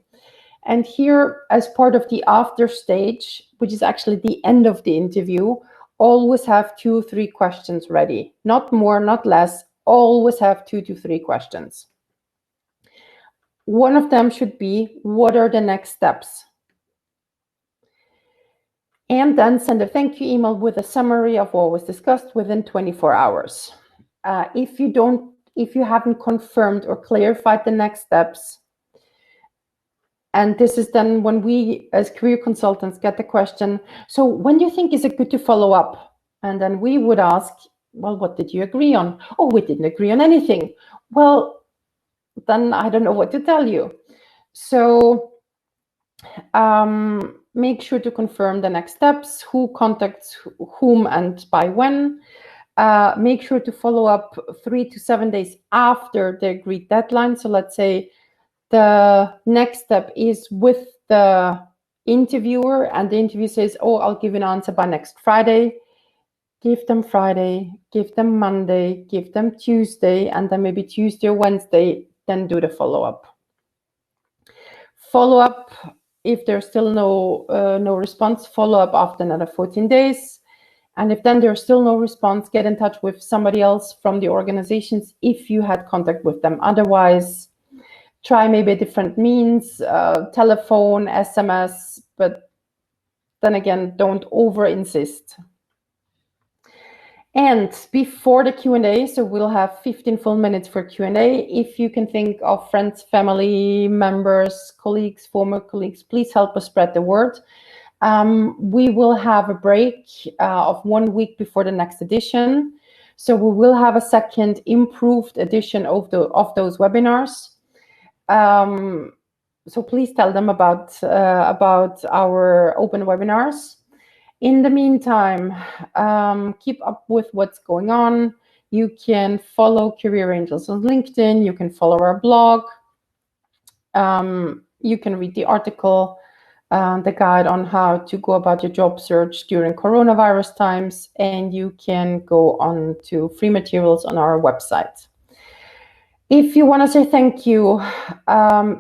And here, as part of the after stage, which is actually the end of the interview, always have 2 or 3 questions ready. Not more, not less. Always have 2 to 3 questions. One of them should be, what are the next steps? And then send a thank you email with a summary of what was discussed within 24 hours. If you haven't confirmed or clarified the next steps, and this is then when we as career consultants get the question, so when do you think is it good to follow up? And then we would ask, well, what did you agree on? Oh, we didn't agree on anything. Well, then I don't know what to tell you. So make sure to confirm the next steps, who contacts whom and by when. Make sure to follow up 3 to 7 days after the agreed deadline. So let's say the next step is with the interviewer, and the interviewer says, oh, I'll give an answer by next Friday. Give them Friday, give them Monday, give them Tuesday, and then maybe Tuesday or Wednesday, then do the follow-up. Follow-up, if there's still no response, follow up after another 14 days. And if then there's still no response, get in touch with somebody else from the organizations if you had contact with them. Otherwise, try maybe a different means, telephone, SMS, but then again, don't over insist. And before the Q&A, so we'll have 15 full minutes for Q&A. If you can think of friends, family members, colleagues, former colleagues, please help us spread the word. We will have a break of 1 week before the next edition. So we will have a second improved edition of those webinars. So please tell them about our open webinars. In the meantime, keep up with what's going on. You can follow Career Angels on LinkedIn. You can follow our blog. You can read the article, the guide on how to go about your job search during coronavirus times, and you can go on to free materials on our website. If you want to say thank you,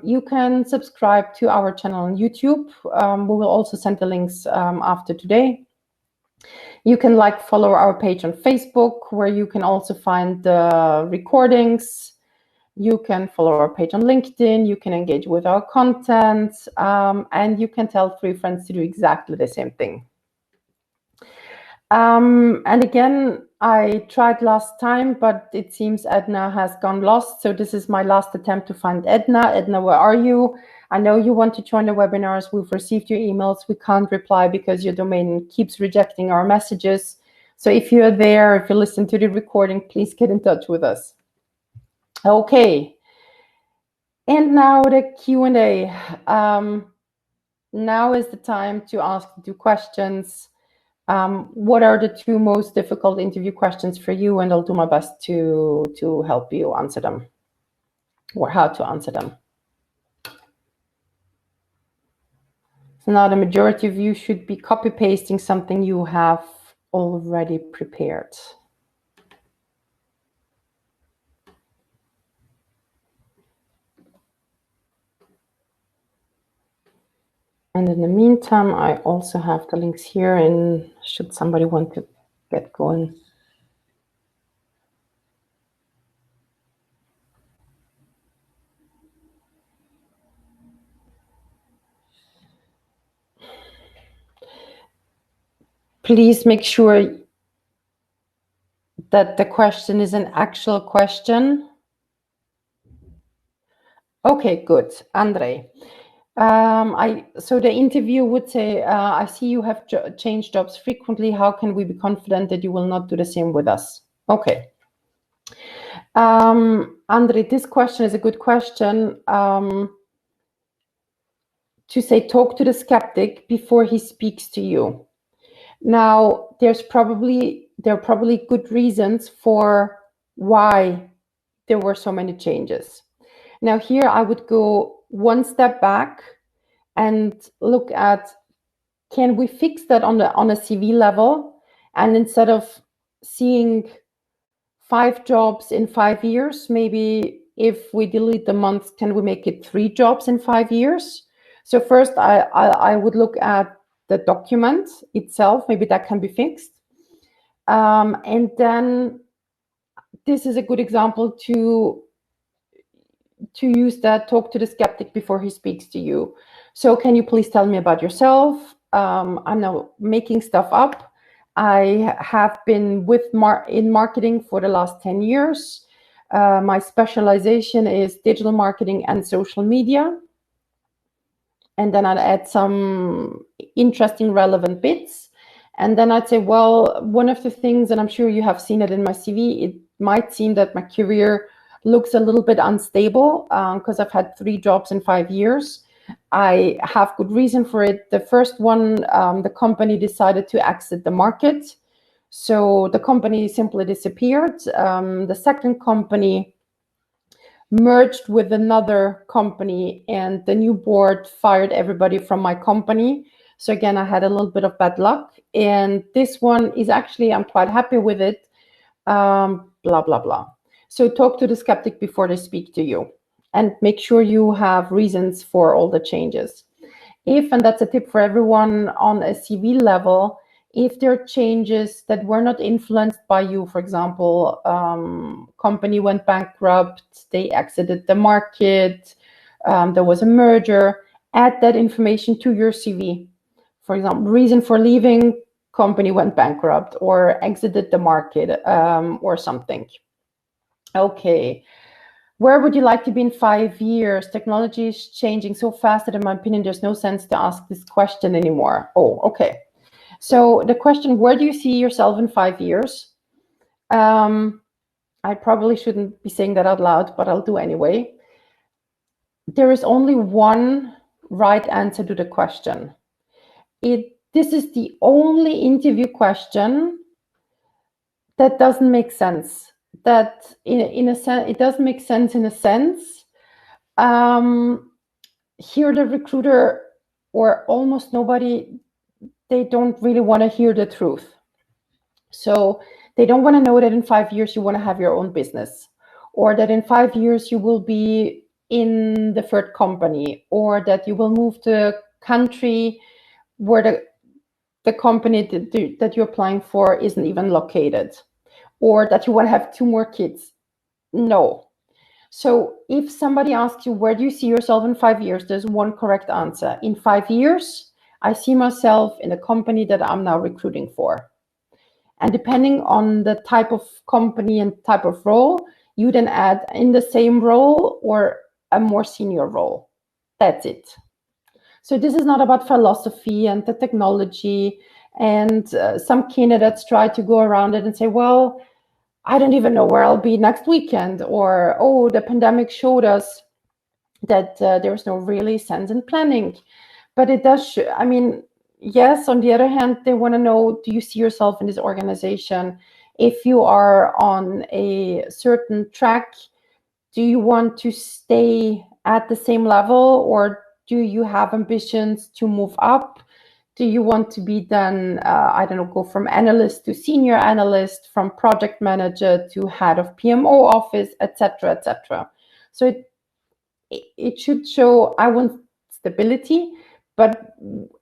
you can subscribe to our channel on YouTube. We will also send the links after today. You can follow our page on Facebook, where you can also find the recordings. You can follow our page on LinkedIn. You can engage with our content, and you can tell 3 friends to do exactly the same thing. And again, I tried last time, but it seems Edna has gone lost. So this is my last attempt to find Edna. Edna, where are you? I know you want to join the webinars. We've received your emails. We can't reply because your domain keeps rejecting our messages. So if you're there, if you listen to the recording, please get in touch with us. Okay. And now the Q&A. Now is the time to ask 2 questions. What are the 2 most difficult interview questions for you? And I'll do my best to help you answer them, or how to answer them. So now the majority of you should be copy-pasting something you have already prepared. And in the meantime, I also have the links here, and should somebody want to get going. Please make sure that the question is an actual question. Okay, good. Andre. So the interview would say, I see you have changed jobs frequently. How can we be confident that you will not do the same with us? Okay. Andre, this question is a good question. To say, talk to the skeptic before he speaks to you. Now, there are probably good reasons for why there were so many changes. Now, here I would go 1 step back and look at, can we fix that on a CV level? And instead of seeing 5 jobs in 5 years, maybe if we delete the months, can we make it 3 jobs in 5 years? So first, I would look at the document itself. Maybe that can be fixed. And then this is a good example to use that, talk to the skeptic before he speaks to you. So can you please tell me about yourself? I'm now making stuff up. I have been in marketing for the last 10 years. My specialization is digital marketing and social media. And then I'd add some interesting, relevant bits. And then I'd say, well, one of the things, and I'm sure you have seen it in my CV, it might seem that my career looks a little bit unstable because I've had 3 jobs in 5 years. I have good reason for it. The first one, the company decided to exit the market. So the company simply disappeared. The second company merged with another company, and the new board fired everybody from my company. So again, I had a little bit of bad luck. And this one is actually, I'm quite happy with it. Blah, blah, blah. So talk to the skeptic before they speak to you, and make sure you have reasons for all the changes. If, and that's a tip for everyone on a CV level, if there are changes that were not influenced by you, for example, company went bankrupt, they exited the market, there was a merger, add that information to your CV. For example, reason for leaving, company went bankrupt or exited the market, or something. Okay. Where would you like to be in 5 years? Technology is changing so fast that in my opinion, there's no sense to ask this question anymore. Oh, okay. So the question, where do you see yourself in 5 years? I probably shouldn't be saying that out loud, but I'll do anyway. There is only one right answer to the question. This is the only interview question that doesn't make sense. That in a sense, it doesn't make sense in a sense. Here the recruiter or almost nobody, they don't really want to hear the truth. So they don't want to know that in 5 years you want to have your own business, or that in 5 years you will be in the third company, or that you will move to a country where the company that you're applying for isn't even located, or that you want to have 2 more kids. No. So if somebody asks you, where do you see yourself in 5 years? There's one correct answer. In 5 years, I see myself in a company that I'm now recruiting for. And depending on the type of company and type of role, you then add in the same role or a more senior role. That's it. So this is not about philosophy and the technology. And some candidates try to go around it and say, well, I don't even know where I'll be next weekend, or, oh, the pandemic showed us that there's no really sense in planning. But it does, I mean, yes, on the other hand, they want to know, do you see yourself in this organization? If you are on a certain track, do you want to stay at the same level, or do you have ambitions to move up? Do you want to be then, I don't know, go from analyst to senior analyst, from project manager to head of PMO office, etc., etc. So it should show, I want stability, but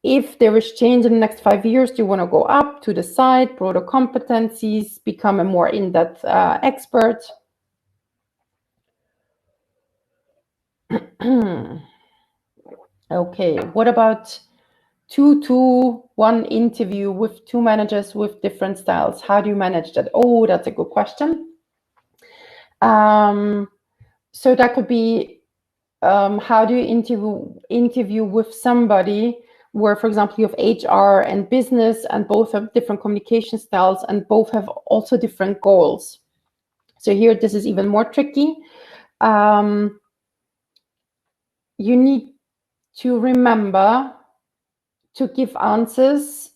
if there is change in the next 5 years, do you want to go up, to the side, broader competencies, become a more in-depth expert? Okay, what about 2-to-1 interview with 2 managers with different styles? How do you manage that? Oh, that's a good question. So that could be, how do you interview with somebody where, for example, you have HR and business and both have different communication styles and both have also different goals. So here, this is even more tricky. You need to remember to give answers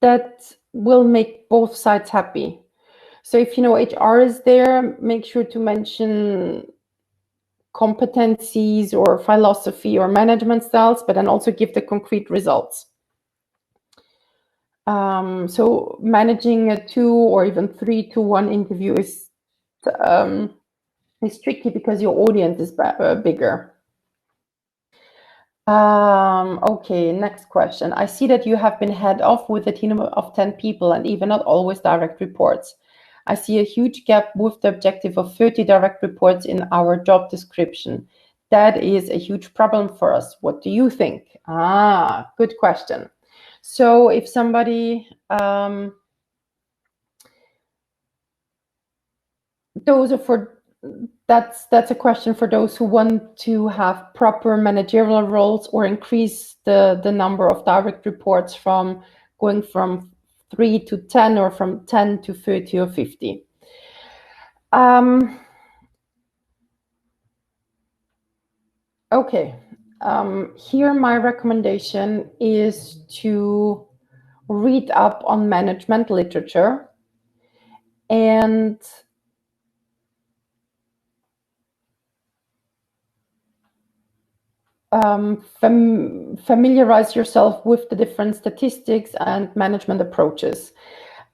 that will make both sides happy. So if you know HR is there, make sure to mention competencies or philosophy or management styles, but then also give the concrete results. So managing a 2 or even 3-to-1 interview is tricky because your audience is bigger. Okay, next question. I see that you have been head off with a team of 10 people and even not always direct reports. I see a huge gap with the objective of 30 direct reports in our job description. That is a huge problem for us. What do you think? Good question. So if somebody, that's a question for those who want to have proper managerial roles or increase the number of direct reports from going from 3 to 10 or from 10 to 30 or 50. Okay, here my recommendation is to read up on management literature and familiarize yourself with the different statistics and management approaches.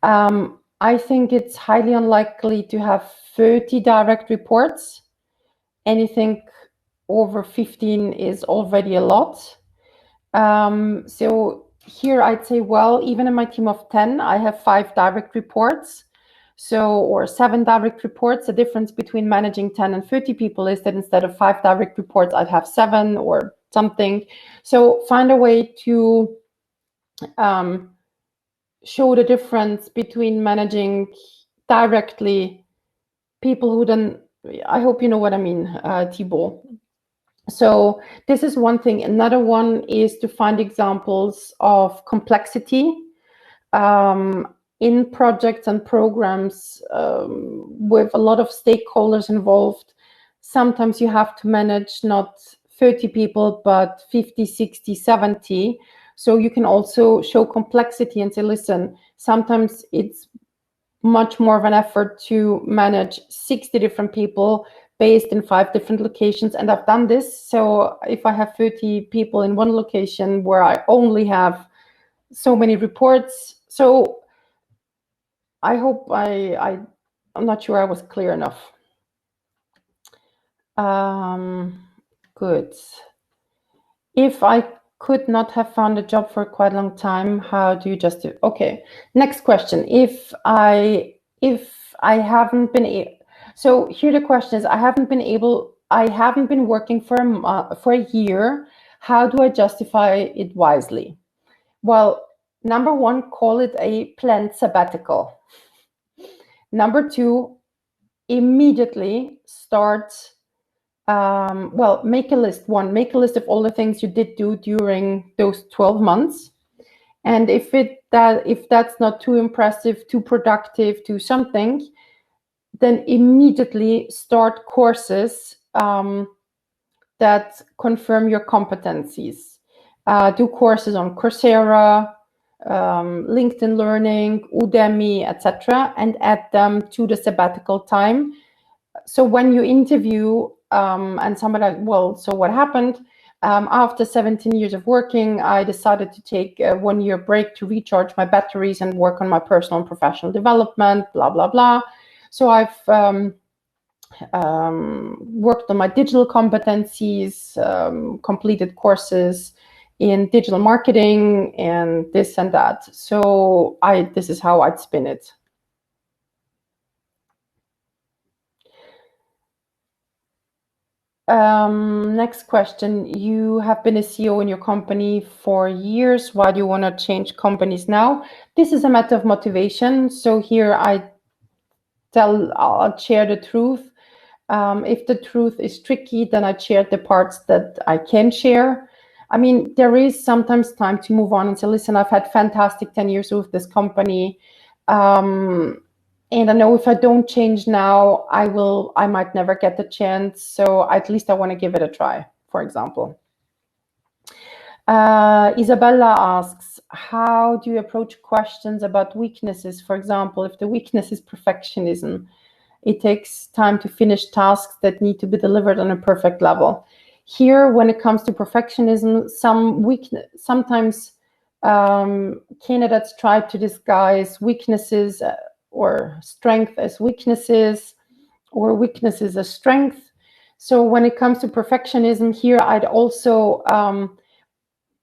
I think it's highly unlikely to have 30 direct reports. Anything over 15 is already a lot. So here I'd say, well, even in my team of 10, I have 5 direct reports. So, or 7 direct reports. The difference between managing 10 and 30 people is that instead of 5 direct reports, I'd have 7 or something. So find a way to show the difference between managing directly people who then, I hope you know what I mean, Thibault. So this is one thing. Another one is to find examples of complexity in projects and programs with a lot of stakeholders involved. Sometimes you have to manage not 30 people, but 50, 60, 70. So you can also show complexity and say, listen, sometimes it's much more of an effort to manage 60 different people based in 5 different locations. And I've done this. So if I have 30 people in one location where I only have so many reports, so I hope I'm not sure I was clear enough. Good. If I could not have found a job for quite a long time, how do you just do? Okay, next question. If I haven't been so here the question is, I haven't been working for a year. How do I justify it wisely? Well, number one, call it a planned sabbatical. Number two, immediately start. Well, make a list. One, make a list of all the things you did do during those 12 months. And if that's not too impressive, too productive, too something, then immediately start courses that confirm your competencies. Do courses on Coursera, LinkedIn Learning, Udemy, etc., and add them to the sabbatical time. So when you interview and somebody, well, so what happened? After 17 years of working, I decided to take a 1-year break to recharge my batteries and work on my personal and professional development, blah, blah, blah. So I've worked on my digital competencies, completed courses in digital marketing and this and that. So this is how I'd spin it. Next question. You have been a CEO in your company for years. Why do you want to change companies now? This is a matter of motivation. So here I'll share the truth. If the truth is tricky, then I share the parts that I can share. I mean, there is sometimes time to move on and say, listen, I've had fantastic 10 years with this company. And I know if I don't change now, I might never get the chance. So at least I want to give it a try, for example. Isabella asks, how do you approach questions about weaknesses? For example, if the weakness is perfectionism, it takes time to finish tasks that need to be delivered on a perfect level. Here, when it comes to perfectionism, sometimes candidates try to disguise weaknesses or strength as weaknesses, or weaknesses as strength. So when it comes to perfectionism here, I'd also,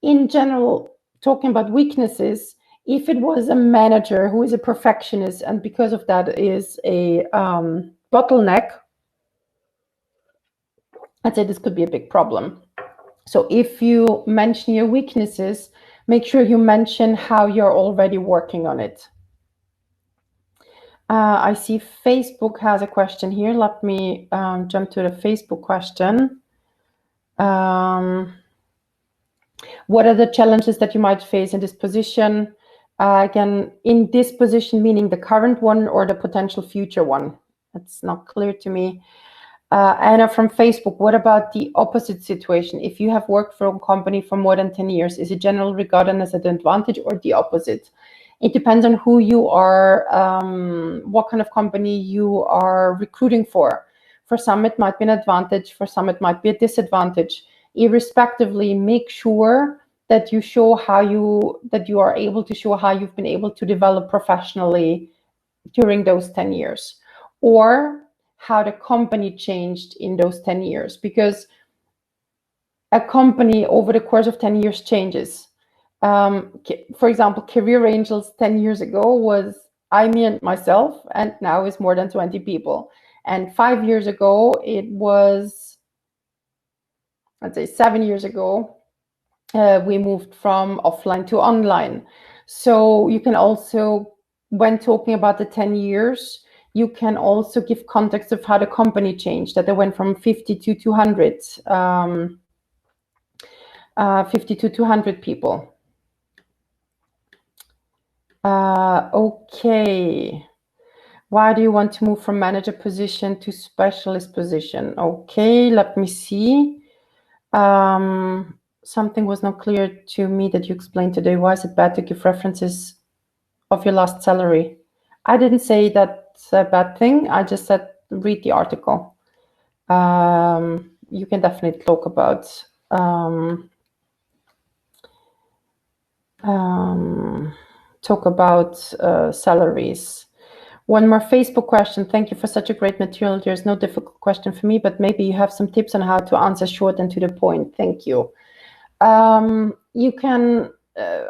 in general, talking about weaknesses, if it was a manager who is a perfectionist and because of that is a bottleneck, I'd say this could be a big problem. So if you mention your weaknesses, make sure you mention how you're already working on it. I see Facebook has a question here. Let me jump to the Facebook question. What are the challenges that you might face in this position? Again, in this position, meaning the current one or the potential future one? That's not clear to me. Anna from Facebook, what about the opposite situation? If you have worked for a company for more than 10 years, is it generally regarded as an advantage or the opposite? It depends on who you are, what kind of company you are recruiting for. For some, it might be an advantage. For some, it might be a disadvantage. Irrespectively, make sure that you show that you are able to show how you've been able to develop professionally during those 10 years, or how the company changed in those 10 years, because a company over the course of 10 years changes. For example, Career Angels 10 years ago was I, me, and myself, and now is more than 20 people. And 5 years ago, it was, let's say 7 years ago, we moved from offline to online. So you can also, when talking about the 10 years, you can also give context of how the company changed, that they went from 50 to 200, 50 to 200 people. Okay. Why do you want to move from manager position to specialist position? Okay, let me see. Something was not clear to me that you explained today. Why is it bad to give references of your last salary? I didn't say that's a bad thing. I just said read the article. You can definitely talk about salaries. One more Facebook question. Thank you for such a great material. There's no difficult question for me, but maybe you have some tips on how to answer short and to the point. Thank you. You can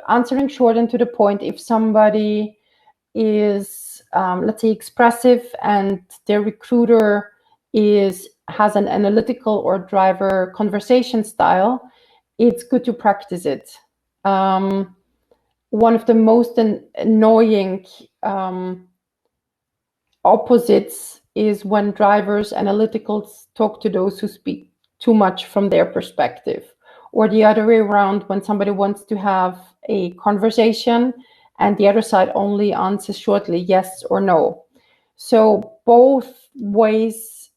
answering short and to the point if somebody is, let's say, expressive and their recruiter has an analytical or driver conversation style, it's good to practice it. One of the most annoying opposites is when drivers, analyticals talk to those who speak too much from their perspective, or the other way around, when somebody wants to have a conversation and the other side only answers shortly yes or no. So both ways,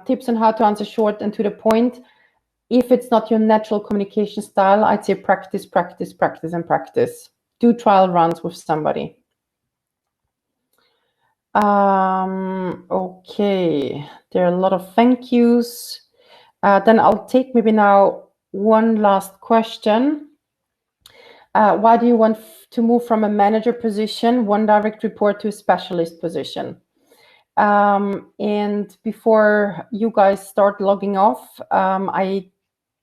tips on how to answer short and to the point. If it's not your natural communication style, I'd say practice, practice, practice, and practice. Do trial runs with somebody. Okay, there are a lot of thank yous. Then I'll take maybe now one last question. Why do you want to move from a manager position, one direct report, to a specialist position? And before you guys start logging off, I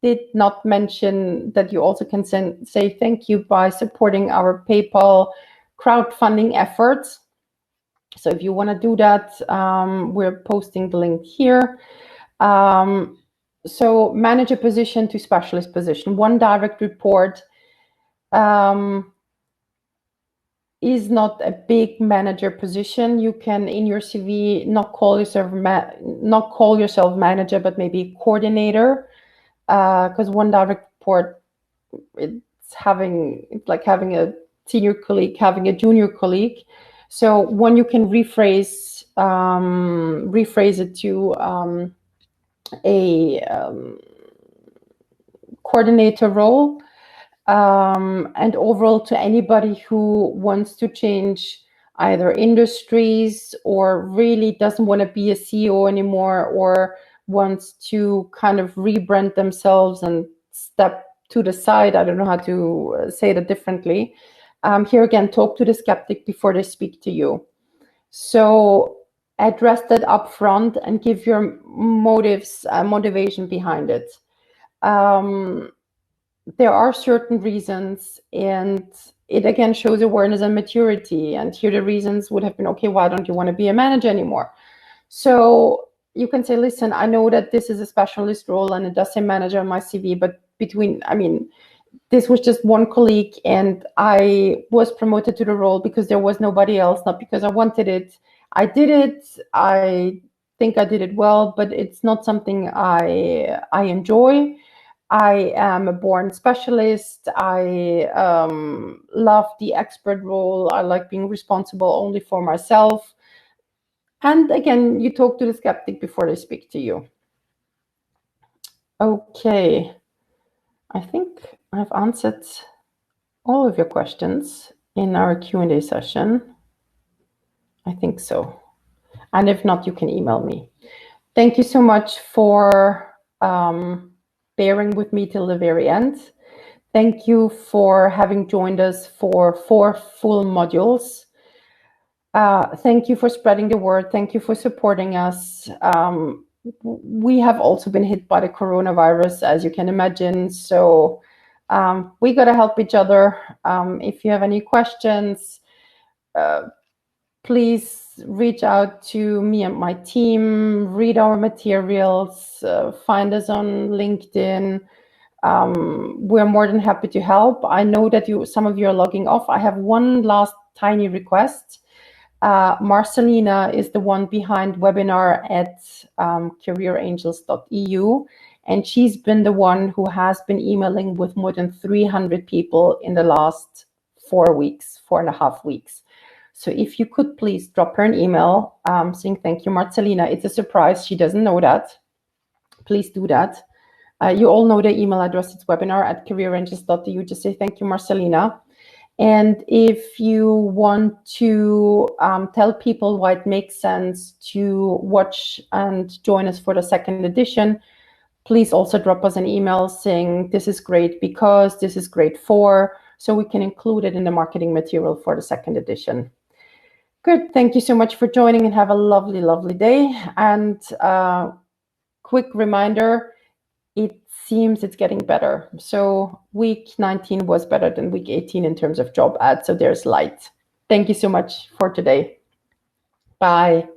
did not mention that you also can say thank you by supporting our PayPal crowdfunding efforts. So if you want to do that, we're posting the link here. So manager position to specialist position, one direct report is not a big manager position. You can in your CV not call yourself manager, but maybe coordinator, because one direct report, it's like having a senior colleague, having a junior colleague. So one, you can rephrase it to a coordinator role, and overall to anybody who wants to change either industries or really doesn't want to be a CEO anymore, or wants to kind of rebrand themselves and step to the side. I don't know how to say that differently. Here again, talk to the skeptic before they speak to you. So address that up front and give your motivation behind it. There are certain reasons, and it again shows awareness and maturity. And here the reasons would have been, okay, why don't you want to be a manager anymore? So you can say, listen, I know that this is a specialist role and it does say manager on my CV, but this was just one colleague and I was promoted to the role because there was nobody else, not because I wanted it. I did it. I think I did it well, but it's not something I enjoy. I am a born specialist. I love the expert role. I like being responsible only for myself. And again, you talk to the skeptic before they speak to you. Okay, I think I've answered all of your questions in our Q&A session. I think so. And if not, you can email me. Thank you so much for bearing with me till the very end. Thank you for having joined us for 4 full modules. Thank you for spreading the word. Thank you for supporting us. We have also been hit by the coronavirus, as you can imagine. So We got to help each other. If you have any questions, please reach out to me and my team, read our materials, find us on LinkedIn. We're more than happy to help. I know that some of you are logging off. I have one last tiny request. Marcelina is the one behind webinar at careerangels.eu, and she's been the one who has been emailing with more than 300 people in the last 4.5 weeks. So if you could please drop her an email saying thank you, Marcelina. It's a surprise. She doesn't know that. Please do that. You all know the email address. It's webinar@careerangels.eu. Just say thank you, Marcelina. And if you want to tell people why it makes sense to watch and join us for the second edition, please also drop us an email saying this is great because, this is great for, so we can include it in the marketing material for the second edition. Good. Thank you so much for joining and have a lovely, lovely day. And quick reminder, it seems it's getting better. So week 19 was better than week 18 in terms of job ads. So there's light. Thank you so much for today. Bye.